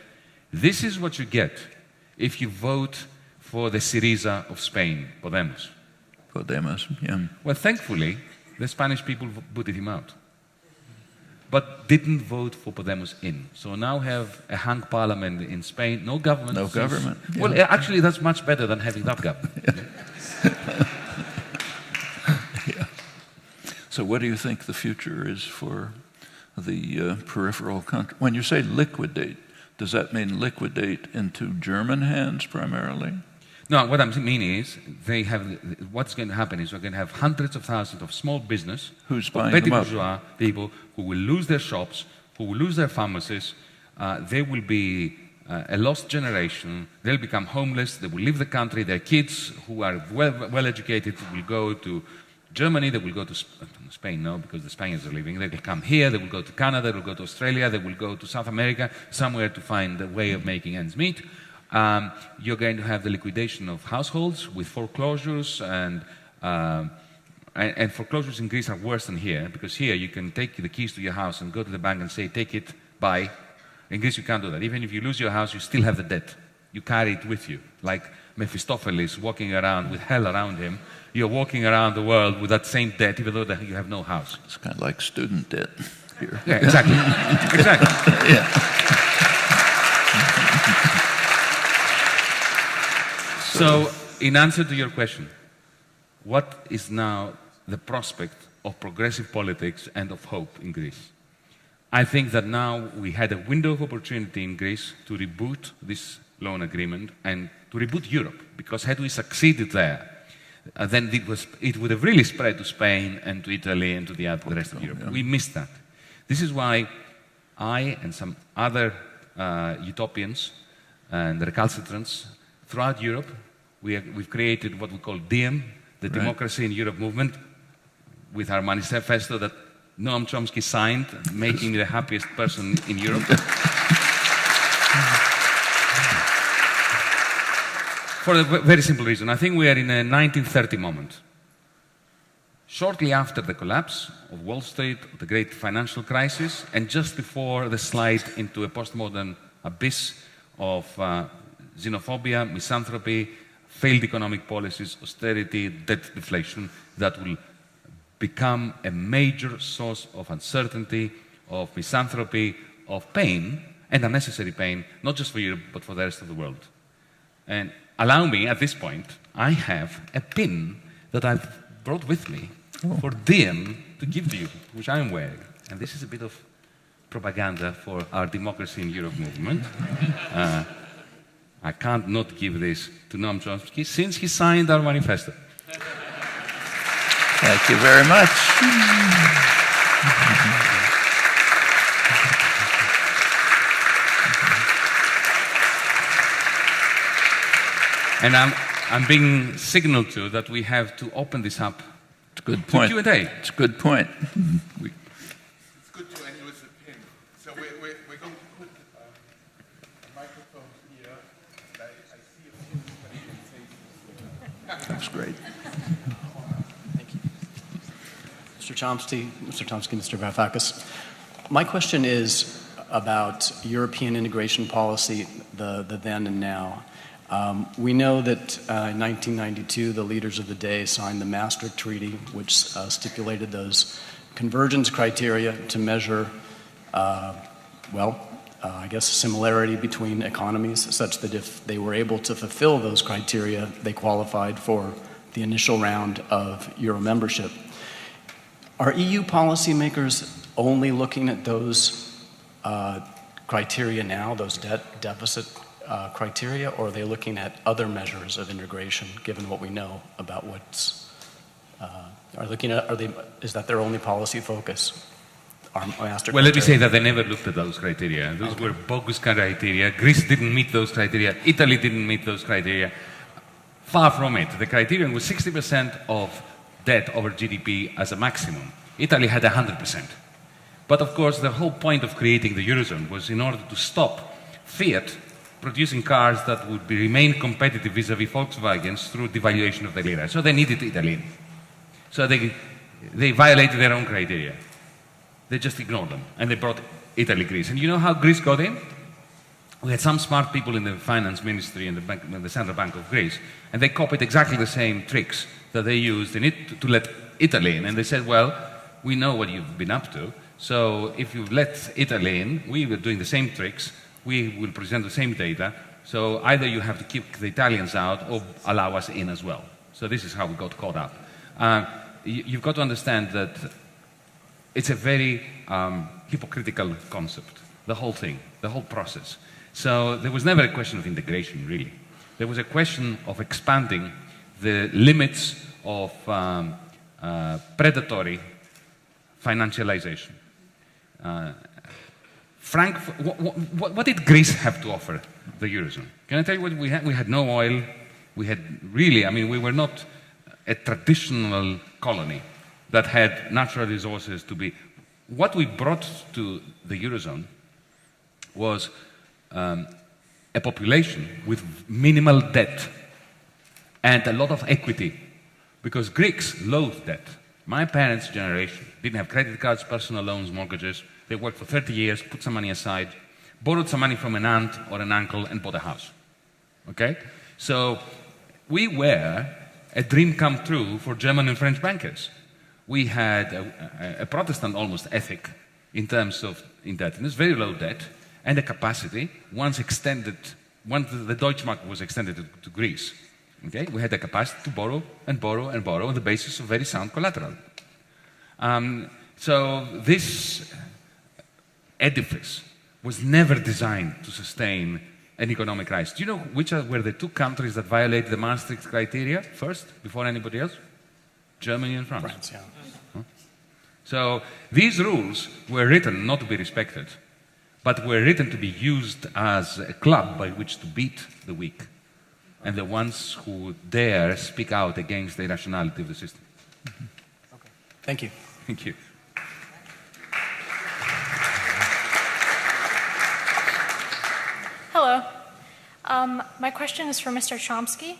S1: "This is what you get if you vote for the Syriza of Spain, Podemos."
S2: Podemos, yeah.
S1: Well, thankfully, the Spanish people booted him out, but didn't vote for Podemos in. So now we have a hung parliament in Spain, no government.
S2: No government. Yeah.
S1: Well, actually, that's much better than having that government.
S2: Yeah. So what do you think the future is for the peripheral country? When you say liquidate, does that mean liquidate into German hands primarily?
S1: No, what I mean is, what's going to happen is we're going to have hundreds of thousands of small business,
S2: Who's buying
S1: petty
S2: them up?
S1: bourgeois people who will lose their shops, who will lose their pharmacies. They will be a lost generation. They'll become homeless. They will leave the country. Their kids who are well educated will go to Germany. They will go to Spain, no, because the Spaniards are leaving. They will come here. They will go to Canada. They will go to Australia. They will go to South America, somewhere to find a way of making ends meet. You're going to have the liquidation of households with foreclosures, and foreclosures in Greece are worse than here, because here you can take the keys to your house and go to the bank and say, take it, bye. In Greece you can't do that. Even if you lose your house, you still have the debt. You carry it with you, like Mephistopheles walking around with hell around him. You're walking around the world with that same debt, even though you have no house.
S2: It's kind of like student debt here.
S1: Yeah, exactly. Exactly.
S2: Yeah.
S1: So, in answer to your question, what is now the prospect of progressive politics and of hope in Greece? I think that now we had a window of opportunity in Greece to reboot this loan agreement and to reboot Europe, because had we succeeded there, then it would have really spread to Spain and to Italy and to the rest of Europe.
S2: Yeah.
S1: We missed that. This is why I and some other utopians and recalcitrants throughout Europe, we've created what we call DiEM, the Democracy in Europe movement, with our manifesto that Noam Chomsky signed, making me the happiest person in Europe. For a very simple reason. I think we are in a 1930 moment. Shortly after the collapse of Wall Street, the great financial crisis, and just before the slide into a postmodern abyss of xenophobia, misanthropy, failed economic policies, austerity, debt deflation, that will become a major source of uncertainty, of misanthropy, of pain, and unnecessary pain, not just for Europe, but for the rest of the world. And allow me, at this point, I have a pin that I've brought with me for DiEM to give to you, which I'm wearing. And this is a bit of propaganda for our Democracy in Europe movement. I can't not give this to Noam Chomsky since he signed our manifesto.
S2: Thank you very much.
S1: And I'm being signaled to that we have to open this up.
S2: It's a good point.
S1: To Q&A.
S2: It's a good point.
S3: It's good to end with a pin. So we're going to put a microphone here. I see a few familiar faces.
S2: That's great.
S4: Thank you. Mr. Chomsky, Mr. Varoufakis. My question is about European integration policy, the then and now. We know that in 1992, the leaders of the day signed the Maastricht Treaty, which stipulated those convergence criteria to measure, I guess, similarity between economies, such that if they were able to fulfill those criteria, they qualified for the initial round of Euro membership. Are EU policymakers only looking at those criteria now, those debt deficit criteria, or are they looking at other measures of integration, given what we know about what's, is that their only policy focus?
S1: Well, let me say that they never looked at those criteria. Those were bogus criteria. Greece didn't meet those criteria. Italy didn't meet those criteria. Far from it. The criterion was 60% of debt over GDP as a maximum. Italy had 100%. But of course, the whole point of creating the eurozone was in order to stop Fiat producing cars that would remain competitive vis-à-vis Volkswagens through devaluation of the lira. So they needed Italy. So they violated their own criteria. They just ignored them, and they brought Italy, Greece. And you know how Greece got in? We had some smart people in the finance ministry and the Central Bank of Greece, and they copied exactly the same tricks that they used in it to let Italy in. And they said, well, we know what you've been up to, so if you've let Italy in, we were doing the same tricks, we will present the same data, so either you have to keep the Italians out or allow us in as well. So this is how we got caught up. You've got to understand that it's a very hypocritical concept, the whole thing, the whole process. So there was never a question of integration, really. there was a question of expanding the limits of predatory financialization. Frank, what did Greece have to offer the Eurozone? Can I tell you what we had? We had no oil. We had really, I mean, we were not a traditional colony that had natural resources to be. What we brought to the Eurozone was a population with minimal debt and a lot of equity, because Greeks loathed debt. My parents' generation didn't have credit cards, personal loans, mortgages. They worked for 30 years, put some money aside, borrowed some money from an aunt or an uncle, and bought a house. Okay? So we were a dream come true for German and French bankers. We had a Protestant almost ethic in terms of indebtedness, very low debt, and a capacity, once the Deutschmark was extended to Greece. Okay? We had the capacity to borrow and borrow and borrow on the basis of very sound collateral. So this edifice was never designed to sustain an economic rise. Do you know which were the two countries that violated the Maastricht criteria first, before anybody else? Germany and France.
S4: France, yeah.
S1: So these rules were written not to be respected, but were written to be used as a club by which to beat the weak and the ones who dare speak out against the irrationality of the system.
S4: Okay. Thank you.
S1: Thank you.
S5: Hello. My question is for Mr. Chomsky.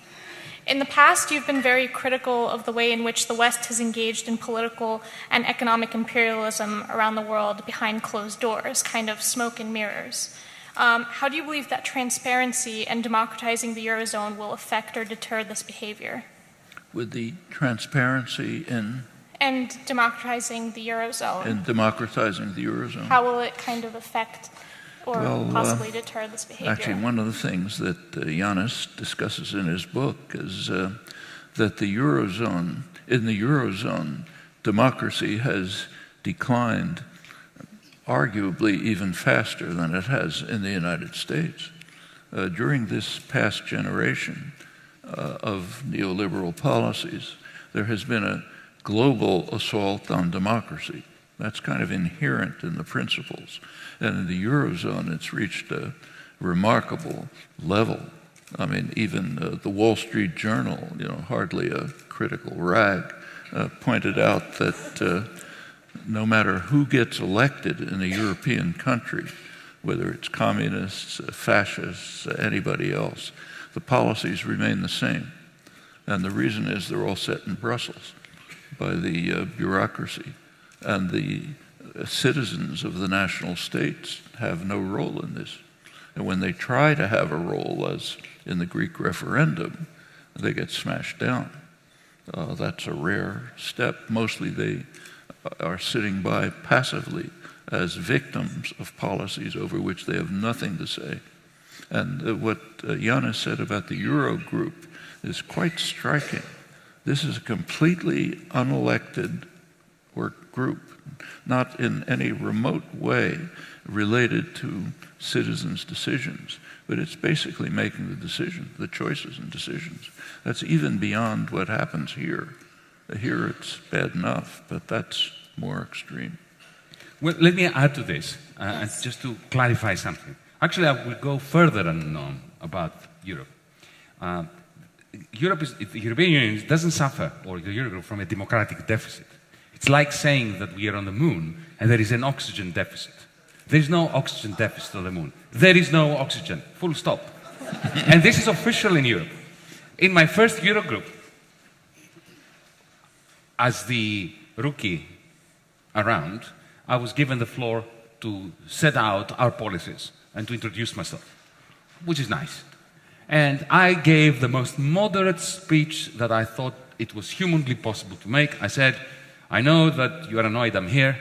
S5: In the past, you've been very critical of the way in which the West has engaged in political and economic imperialism around the world behind closed doors, kind of smoke and mirrors. How do you believe that transparency and democratizing the eurozone will affect or deter this behavior?
S2: With the transparency in...
S5: And democratizing the eurozone.
S2: And democratizing the eurozone.
S5: How will it kind of affect or possibly deter this behavior?
S2: Actually, one of the things that Yanis discusses in his book is that the eurozone, in the eurozone, democracy has declined arguably even faster than it has in the United States. During this past generation of neoliberal policies, there has been a global assault on democracy. That's kind of inherent in the principles. And in the Eurozone, it's reached a remarkable level. I mean, even the Wall Street Journal, hardly a critical rag, pointed out that no matter who gets elected in a European country, whether it's communists, fascists, anybody else, the policies remain the same. And the reason is they're all set in Brussels by the bureaucracy. And the citizens of the national states have no role in this. And when they try to have a role, as in the Greek referendum, they get smashed down. That's a rare step. Mostly they are sitting by passively as victims of policies over which they have nothing to say. And what Yanis said about the Eurogroup is quite striking. This is a completely unelected work group, not in any remote way related to citizens' decisions, but it's basically making the decision, the choices and decisions. That's even beyond what happens here. Here it's bad enough, but that's more extreme.
S1: Well, let me add to this, just to clarify something. Actually, I will go further than Noam about Europe. The European Union doesn't suffer, or the Eurogroup, from a democratic deficit. It's like saying that we are on the moon and there is an oxygen deficit. There is no oxygen deficit on the moon. There is no oxygen, full stop. And this is official in Europe. In my first Eurogroup, as the rookie around, I was given the floor to set out our policies and to introduce myself, which is nice. And I gave the most moderate speech that I thought it was humanly possible to make. I said, I know that you are annoyed I'm here.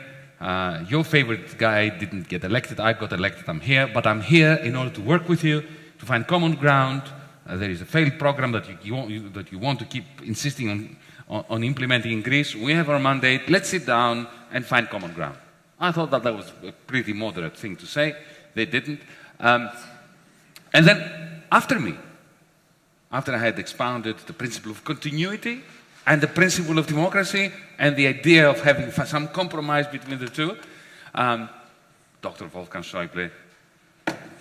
S1: Your favorite guy didn't get elected. I got elected. I'm here. But I'm here in order to work with you, to find common ground. There is a failed program that you want to keep insisting on implementing in Greece. We have our mandate. Let's sit down and find common ground. I thought that was a pretty moderate thing to say. They didn't. And then after me, after I had expounded the principle of continuity and the principle of democracy and the idea of having some compromise between the two, Dr. Wolfgang Schäuble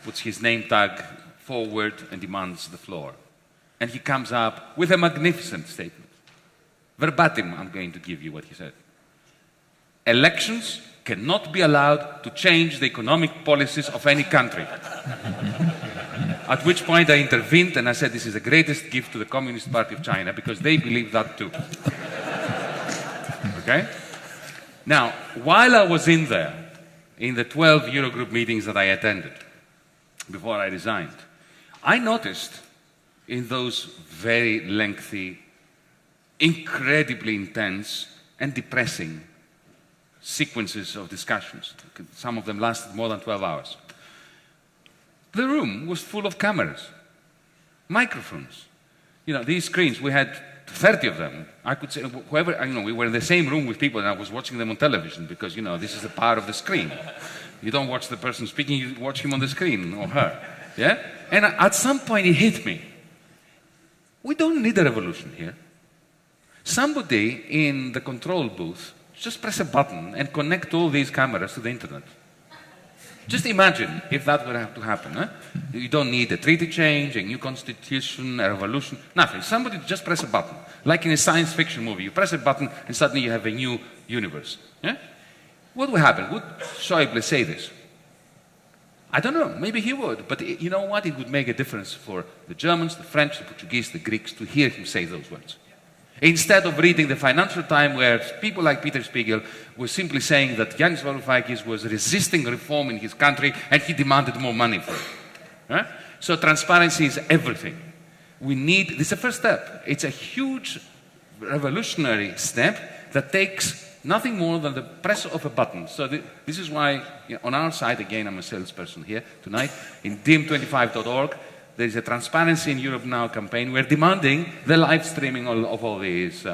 S1: puts his name tag forward and demands the floor. And he comes up with a magnificent statement. Verbatim, I'm going to give you what he said. Elections cannot be allowed to change the economic policies of any country. At which point I intervened and I said, this is the greatest gift to the Communist Party of China because they believe that too. Okay? Now, while I was in there, in the 12 Eurogroup meetings that I attended before I resigned, I noticed in those very lengthy, incredibly intense and depressing sequences of discussions, some of them lasted more than 12 hours, the room was full of cameras, microphones. You know, these screens, we had 30 of them. I could say, whoever, you know, we were in the same room with people and I was watching them on television because, you know, this is the power of the screen. You don't watch the person speaking, you watch him on the screen, or her. Yeah? And at some point it hit me. We don't need a revolution here. Somebody in the control booth, just press a button and connect all these cameras to the internet. Just imagine if that would have to happen. Huh? You don't need a treaty change, a new constitution, a revolution, nothing. Somebody just press a button. Like in a science fiction movie, you press a button and suddenly you have a new universe. Yeah? What would happen? Would Schäuble say this? I don't know, maybe he would, but you know what? It would make a difference for the Germans, the French, the Portuguese, the Greeks to hear him say those words. Instead of reading the Financial Times where people like Peter Spiegel were simply saying that Yanis Varoufakis was resisting reform in his country and he demanded more money for it. Right? So transparency is everything. We need, this is the first step. It's a huge revolutionary step that takes nothing more than the press of a button. So this is why, you know, on our side, again, I'm a salesperson here tonight, in dim25.org, there is a Transparency in Europe Now campaign. We're demanding the live streaming of all these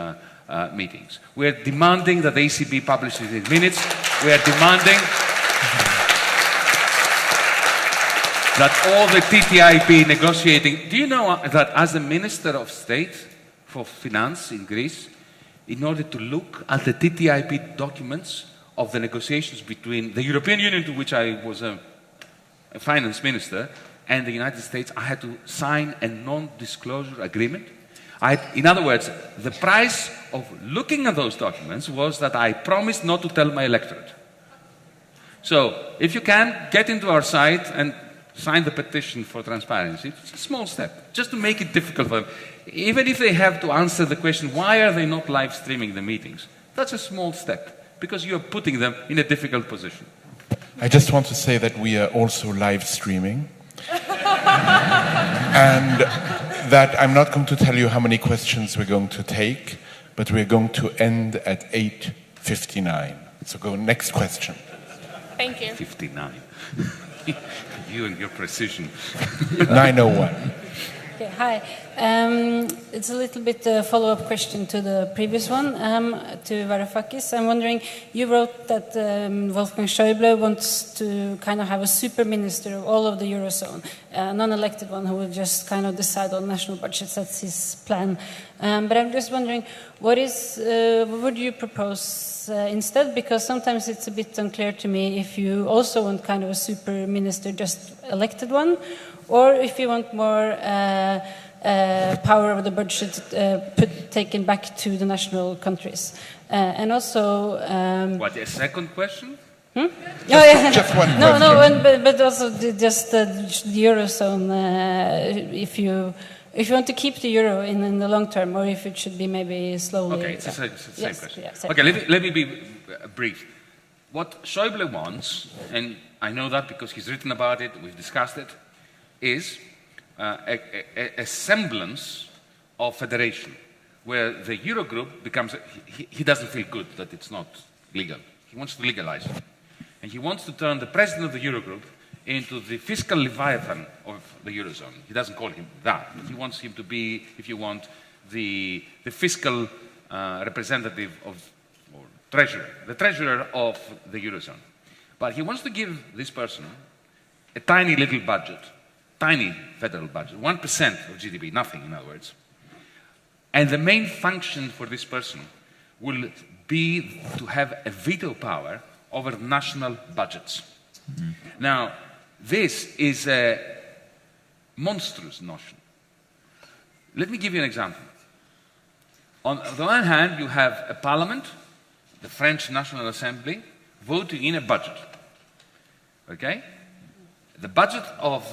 S1: meetings. We're demanding that the ECB publishes its minutes. We're demanding that all the TTIP negotiating... Do you know that as the Minister of State for Finance in Greece, in order to look at the TTIP documents of the negotiations between the European Union, to which I was a finance minister, and the United States, I had to sign a non-disclosure agreement. In other words, the price of looking at those documents was that I promised not to tell my electorate. So, if you can, get into our site and sign the petition for transparency. It's a small step, just to make it difficult for them. Even if they have to answer the question, why are they not live streaming the meetings? That's a small step, because you're putting them in a difficult position.
S6: I just want to say that we are also live streaming. And that I'm not going to tell you how many questions we're going to take, but we're going to end at 8:59. So go next question.
S5: Thank you.
S1: 59. You and your precision.
S6: 9:01.
S7: Okay, hi. It's a little bit a follow-up question to the previous one, to Varoufakis. I'm wondering, you wrote that Wolfgang Schäuble wants to kind of have a super minister of all of the eurozone, a non-elected one who will just kind of decide on national budgets. That's his plan. But I'm just wondering, what would you propose instead? Because sometimes it's a bit unclear to me if you also want kind of a super minister, just elected one, or if you want more power over the budget taken back to the national countries. And also...
S1: what, a second question?
S7: Hmm? Yeah.
S6: Just one question.
S7: No, but also just the eurozone, if you want to keep the euro in the long term, or if it should be maybe slowly...
S1: Okay, it's the same question.
S7: Yeah, same.
S1: Okay, let me be brief. What Schäuble wants, and I know that because he's written about it, we've discussed it, is a semblance of federation, where the Eurogroup becomes... He doesn't feel good that it's not legal. He wants to legalize it. And he wants to turn the president of the Eurogroup into the Fiscal Leviathan of the Eurozone. He doesn't call him that, but he wants him to be, if you want, the fiscal representative of, or treasurer, the treasurer of the Eurozone. But he wants to give this person a tiny little budget tiny federal budget, 1% of GDP, nothing in other words. And the main function for this person will be to have a veto power over national budgets. Mm-hmm. Now, this is a monstrous notion. Let me give you an example. On the one hand, you have a parliament, the French National Assembly, voting in a budget. Okay? The budget of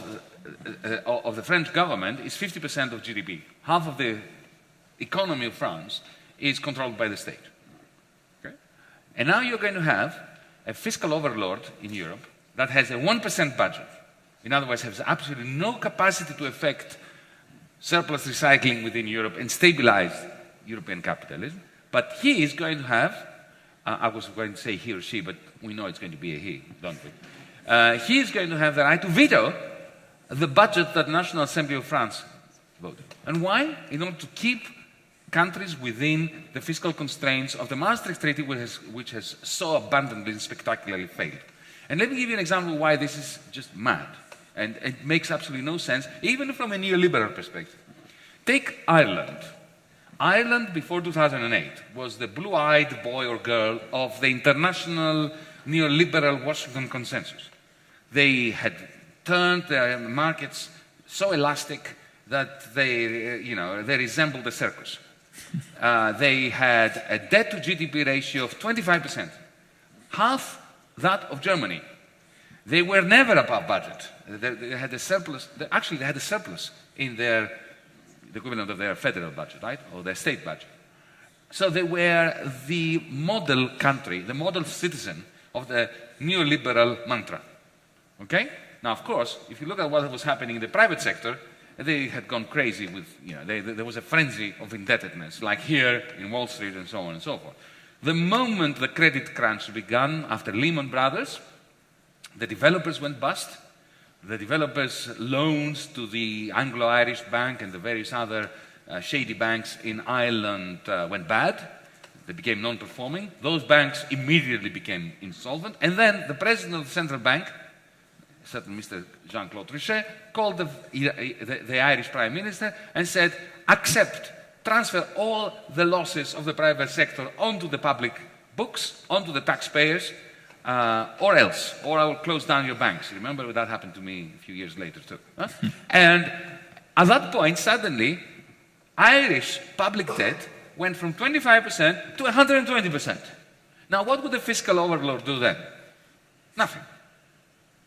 S1: the French government is 50% of GDP. Half of the economy of France is controlled by the state. Okay? And now you're going to have a fiscal overlord in Europe that has a 1% budget. In other words, has absolutely no capacity to affect surplus recycling within Europe and stabilize European capitalism. But he is going to have, I was going to say he or she, but we know it's going to be a he, don't we? He is going to have the right to veto the budget that the National Assembly of France voted. And why? In order to keep countries within the fiscal constraints of the Maastricht Treaty, which has so abundantly and spectacularly failed. And let me give you an example of why this is just mad. And it makes absolutely no sense, even from a neoliberal perspective. Take Ireland. Ireland, before 2008, was the blue-eyed boy or girl of the international neoliberal Washington consensus. They had turned their markets so elastic that they resembled a circus. They had a debt-to-GDP ratio of 25%, half that of Germany. They were never above budget. They had a surplus. Actually, they had a surplus in the equivalent of their federal budget, right, or their state budget. So they were the model country, the model citizen of the neoliberal mantra. Okay? Now, of course, if you look at what was happening in the private sector, they had gone crazy with, there was a frenzy of indebtedness, like here in Wall Street and so on and so forth. The moment the credit crunch began after Lehman Brothers, the developers went bust. The developers' loans to the Anglo-Irish Bank and the various other shady banks in Ireland went bad. They became non-performing. Those banks immediately became insolvent. And then the president of the central bank, certain Mr. Jean-Claude Trichet, called the Irish Prime Minister and said, transfer all the losses of the private sector onto the public books, onto the taxpayers, or else, or I will close down your banks. Remember that happened to me a few years later too. Huh? And at that point, suddenly, Irish public debt went from 25% to 120%. Now, what would the fiscal overlord do then? Nothing.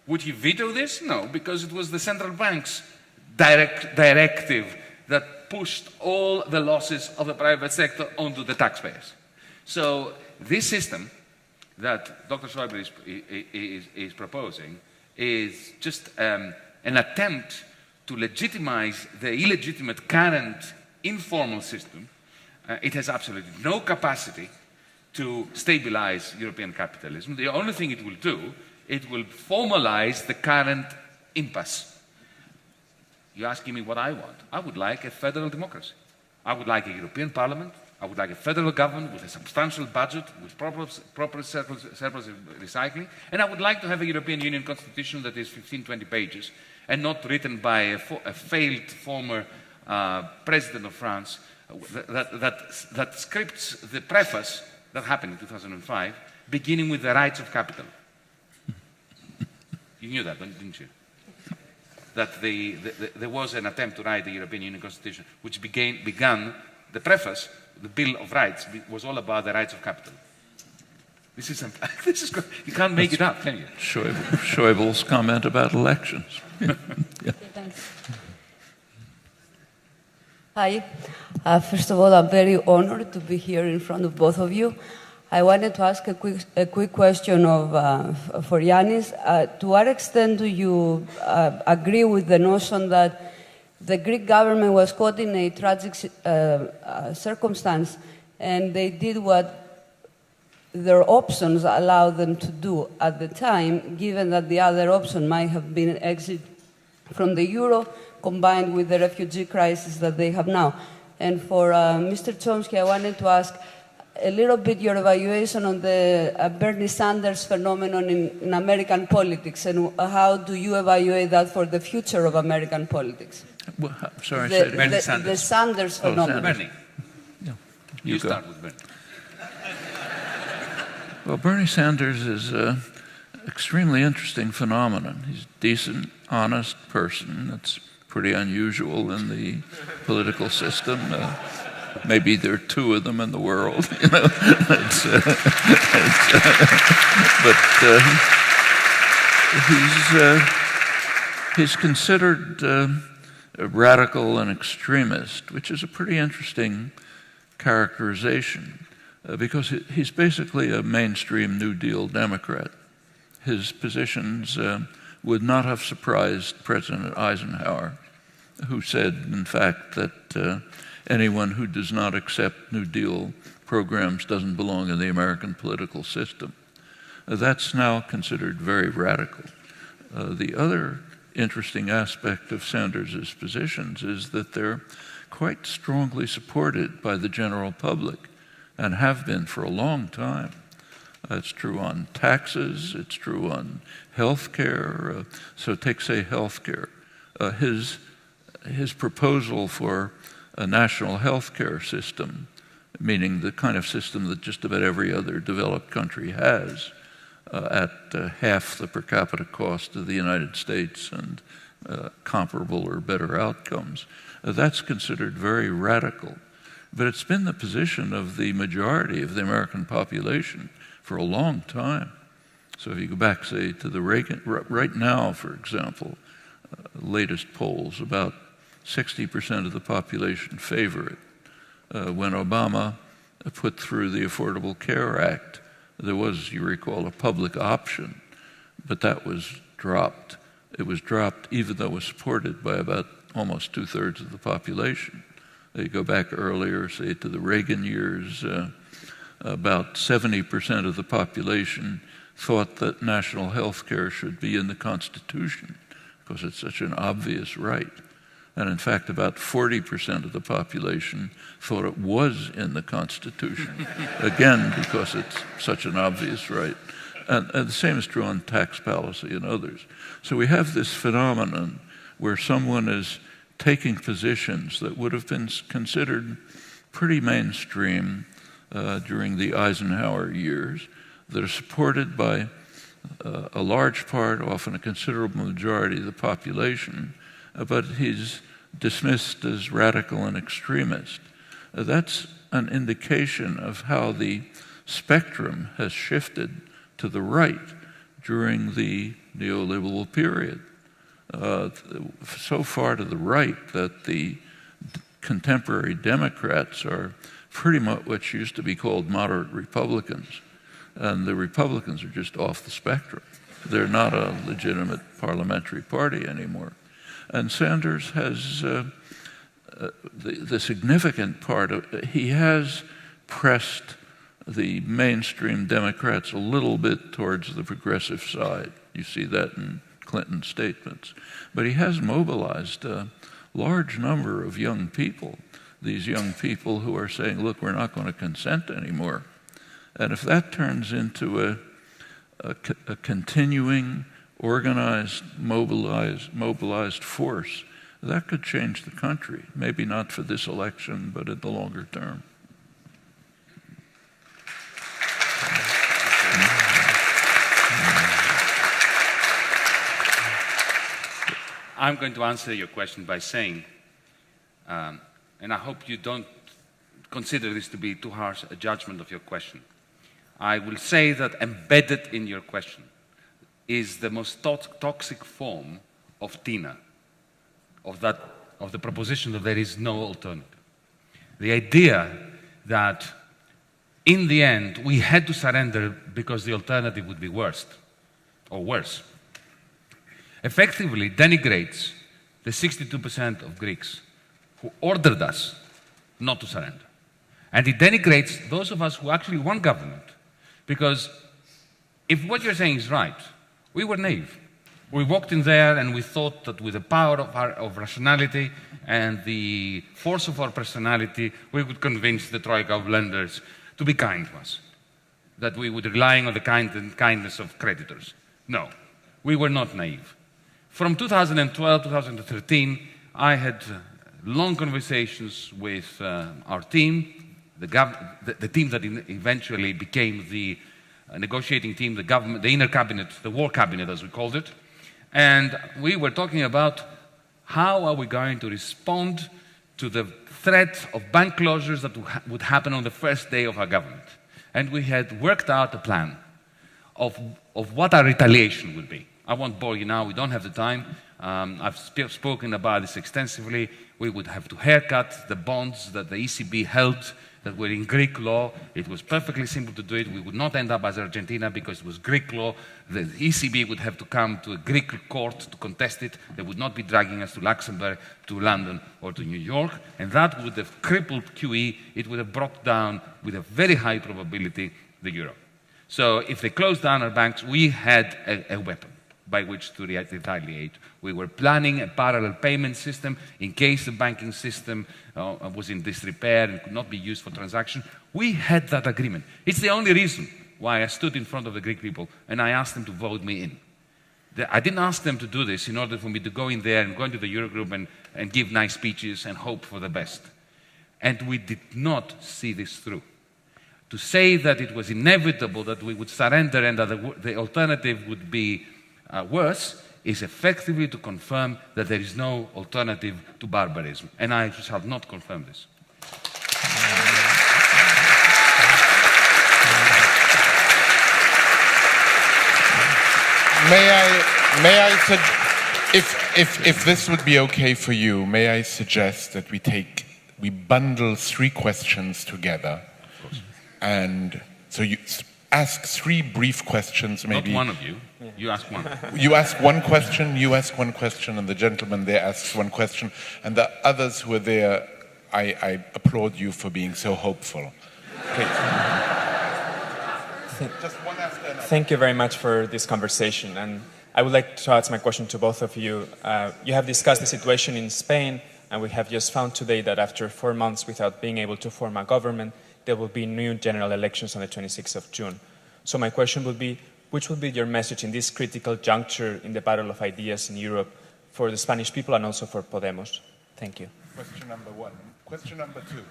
S1: Would he veto this? No, because it was the central bank's directive that pushed all the losses of the private sector onto the taxpayers. So this system that Dr. Schäuble is proposing is just an attempt to legitimize the illegitimate current informal system. It has absolutely no capacity to stabilize European capitalism. The only thing it will do, it will formalize the current impasse. You're asking me what I want. I would like a federal democracy. I would like a European Parliament. I would like a federal government with a substantial budget, with proper surplus recycling, and I would like to have a European Union constitution that is 15, 20 pages, and not written by a failed former president of France that scripts the preface that happened in 2005, beginning with the rights of capital. You knew that, didn't you? That there was an attempt to write the European Union constitution, which began the preface. The Bill of Rights was all about the rights of capital. This is you can't make it up, can you?
S2: Schäuble's comment about elections. Yeah.
S8: Thanks. Hi. First of all, I'm very honored to be here in front of both of you. I wanted to ask a quick question for Yanis. To what extent do you agree with the notion that the Greek government was caught in a tragic circumstance, and they did what their options allowed them to do at the time, given that the other option might have been exit from the euro, combined with the refugee crisis that they have now? And for Mr. Chomsky, I wanted to ask, a little bit your evaluation on the Bernie Sanders phenomenon in American politics, and how do you evaluate that for the future of American politics?
S2: Well, sorry, say it again.
S1: Bernie Sanders.
S8: The Sanders phenomenon.
S1: Bernie,
S2: Yeah.
S1: you
S2: go.
S1: start with Bernie.
S2: Well, Bernie Sanders is an extremely interesting phenomenon. He's a decent, honest person. That's pretty unusual in the political system. Maybe there are two of them in the world, you know. He's considered a radical and extremist, which is a pretty interesting characterization. Because he's basically a mainstream New Deal Democrat. His positions would not have surprised President Eisenhower, who said, in fact, that anyone who does not accept New Deal programs doesn't belong in the American political system. That's now considered very radical. The other interesting aspect of Sanders' positions is that they're quite strongly supported by the general public, and have been for a long time. It's true on taxes, it's true on health care. So take, say, health care. His proposal for a national health care system, meaning the kind of system that just about every other developed country has, at half the per capita cost of the United States and comparable or better outcomes, that's considered very radical. But it's been the position of the majority of the American population for a long time. So if you go back, say, to the Reagan, right now, for example, latest polls, about 60% of the population favor it. When Obama put through the Affordable Care Act, there was, you recall, a public option, but that was dropped. It was dropped even though it was supported by about almost 2/3 of the population. You go back earlier, say, to the Reagan years, about 70% of the population thought that national health care should be in the Constitution because it's such an obvious right. And in fact, about 40% of the population thought it was in the Constitution, again, because it's such an obvious right. And the same is true on tax policy and others. So we have this phenomenon where someone is taking positions that would have been considered pretty mainstream during the Eisenhower years, that are supported by a large part, often a considerable majority of the population, but he's dismissed as radical and extremist. That's an indication of how the spectrum has shifted to the right during the neoliberal period. So far to the right that the contemporary Democrats are pretty much what used to be called moderate Republicans. And the Republicans are just off the spectrum. They're not a legitimate parliamentary party anymore. And Sanders has the significant part of, he has pressed the mainstream Democrats a little bit towards the progressive side. You see that in Clinton's statements. But he has mobilized a large number of young people, these young people who are saying, look, we're not going to consent anymore. And if that turns into a continuing, organized, mobilized force, that could change the country. Maybe not for this election, but in the longer term.
S1: I'm going to answer your question by saying, and I hope you don't consider this to be too harsh a judgment of your question. I will say that embedded in your question is the most toxic form of TINA, of the proposition that there is no alternative. The idea that in the end we had to surrender because the alternative would be worse, effectively denigrates the 62% of Greeks who ordered us not to surrender. And it denigrates those of us who actually want government. Because if what you're saying is right, we were naive. We walked in there and we thought that with the power of rationality and the force of our personality, we could convince the troika of lenders to be kind to us, that we would rely on the kindness of creditors. No, we were not naive. From 2012 to 2013, I had long conversations with our team, the team that eventually became the negotiating team, the government, the inner cabinet, the war cabinet as we called it. And we were talking about how are we going to respond to the threat of bank closures that would happen on the first day of our government. And we had worked out a plan of what our retaliation would be. I won't bore you now, we don't have the time. I've spoken about this extensively. We would have to haircut the bonds that the ECB held that were in Greek law. It was perfectly simple to do it. We would not end up as Argentina because it was Greek law. The ECB would have to come to a Greek court to contest it. They would not be dragging us to Luxembourg, to London, or to New York. And that would have crippled QE. It would have brought down, with a very high probability, the euro. So if they closed down our banks, we had a weapon by which to retaliate. We were planning a parallel payment system in case the banking system was in disrepair and could not be used for transaction. We had that agreement. It's the only reason why I stood in front of the Greek people and I asked them to vote me in. I didn't ask them to do this in order for me to go in there and go into the Eurogroup and give nice speeches and hope for the best. And we did not see this through. To say that it was inevitable that we would surrender and that the alternative would be worse is effectively to confirm that there is no alternative to barbarism. And I shall not confirm this.
S6: If this would be okay for you, may I suggest that we bundle 3 questions together, and so you ask 3 brief questions, maybe.
S1: Not one of you. You ask one.
S6: You ask one question, you ask one question, and the gentleman there asks one question, and the others who are there, I applaud you for being so hopeful. Please.
S3: Just one after another.
S9: Thank you very much for this conversation, and I would like to ask my question to both of you. You have discussed the situation in Spain, and we have just found today that after 4 months without being able to form a government, there will be new general elections on the 26th of June. So my question would be, which would be your message in this critical juncture in the battle of ideas in Europe for the Spanish people and also for Podemos? Thank you.
S6: Question number 1. Question number 2.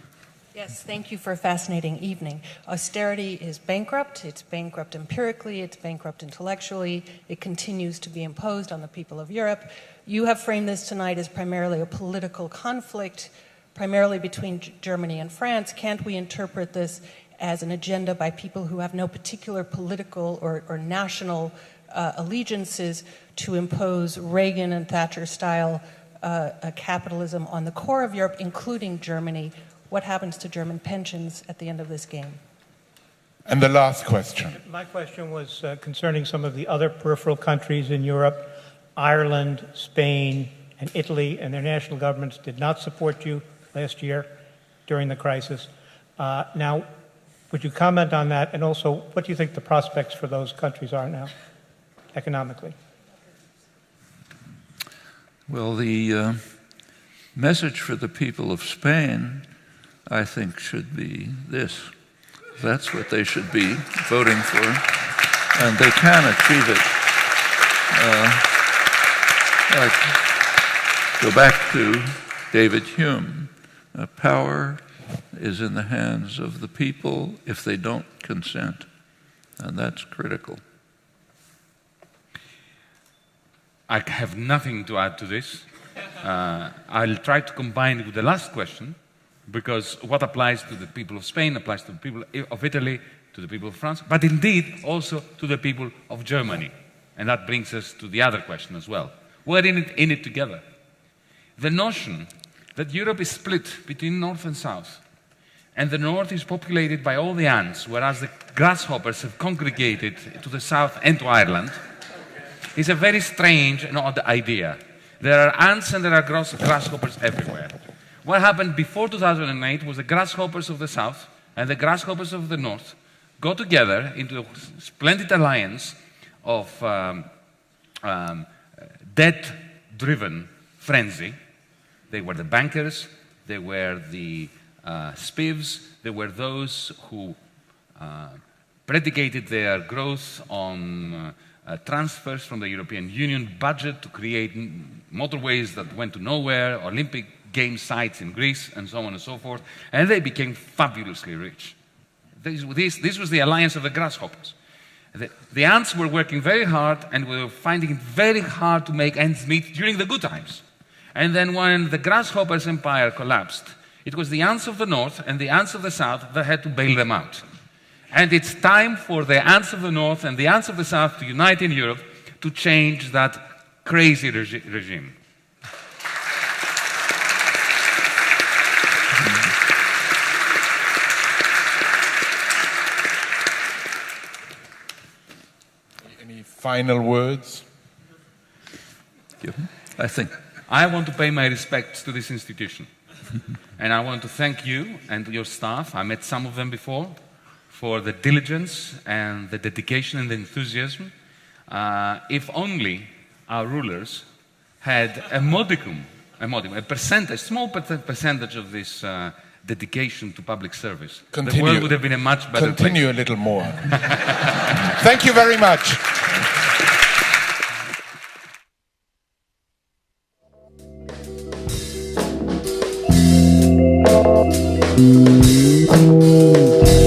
S10: Yes, thank you for a fascinating evening. Austerity is bankrupt. It's bankrupt empirically. It's bankrupt intellectually. It continues to be imposed on the people of Europe. You have framed this tonight as primarily a political conflict, primarily between Germany and France. Can't we interpret this as an agenda by people who have no particular political or national allegiances to impose Reagan and Thatcher-style capitalism on the core of Europe, including Germany? What happens to German pensions at the end of this game?
S6: And the last question.
S11: My question was concerning some of the other peripheral countries in Europe. Ireland, Spain, and Italy, and their national governments did not support you last year during the crisis. Now, would you comment on that? And also, what do you think the prospects for those countries are now, economically?
S2: Well, the message for the people of Spain, I think, should be this. That's what they should be voting for, and they can achieve it. Go back to David Hume. Power is in the hands of the people if they don't consent, and that's critical.
S1: I have nothing to add to this. I'll try to combine it with the last question, because what applies to the people of Spain applies to the people of Italy, to the people of France, but indeed also to the people of Germany. And that brings us to the other question as well. We're in it together. The notion that Europe is split between North and South, and the North is populated by all the ants, whereas the grasshoppers have congregated to the South and to Ireland, is a very strange and odd idea. There are ants and there are grasshoppers everywhere. What happened before 2008 was the grasshoppers of the South and the grasshoppers of the North got together into a splendid alliance of debt-driven frenzy. They were the bankers, they were the spivs, they were those who predicated their growth on transfers from the European Union budget to create motorways that went to nowhere, Olympic game sites in Greece, and so on and so forth, and they became fabulously rich. This was the alliance of the grasshoppers. The ants were working very hard and were finding it very hard to make ends meet during the good times. And then when the grasshoppers' empire collapsed, it was the ants of the north and the ants of the south that had to bail them out. And it's time for the ants of the north and the ants of the south to unite in Europe to change that crazy regime.
S6: Any final words?
S1: I want to pay my respects to this institution. And I want to thank you and your staff, I met some of them before, for the diligence and the dedication and the enthusiasm. If only our rulers had a small percentage of this dedication to public service, the world would have been a much better place.
S6: Continue a little more. Thank you very much.
S12: Thank you.